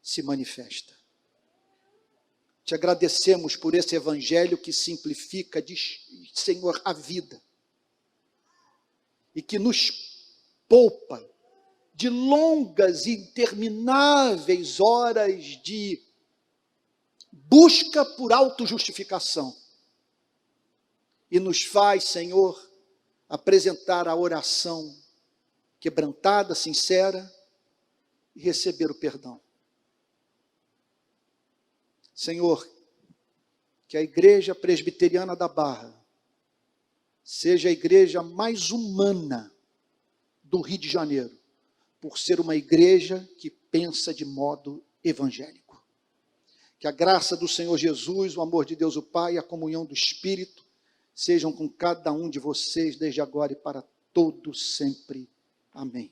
se manifesta. Te agradecemos por esse evangelho que simplifica, Senhor, a vida. E que nos poupa de longas e intermináveis horas de busca por autojustificação. E nos faz, Senhor, apresentar a oração quebrantada, sincera, e receber o perdão. Senhor, que a Igreja Presbiteriana da Barra seja a igreja mais humana do Rio de Janeiro, por ser uma igreja que pensa de modo evangélico. Que a graça do Senhor Jesus, o amor de Deus o Pai e a comunhão do Espírito sejam com cada um de vocês, desde agora e para todo sempre. Amém.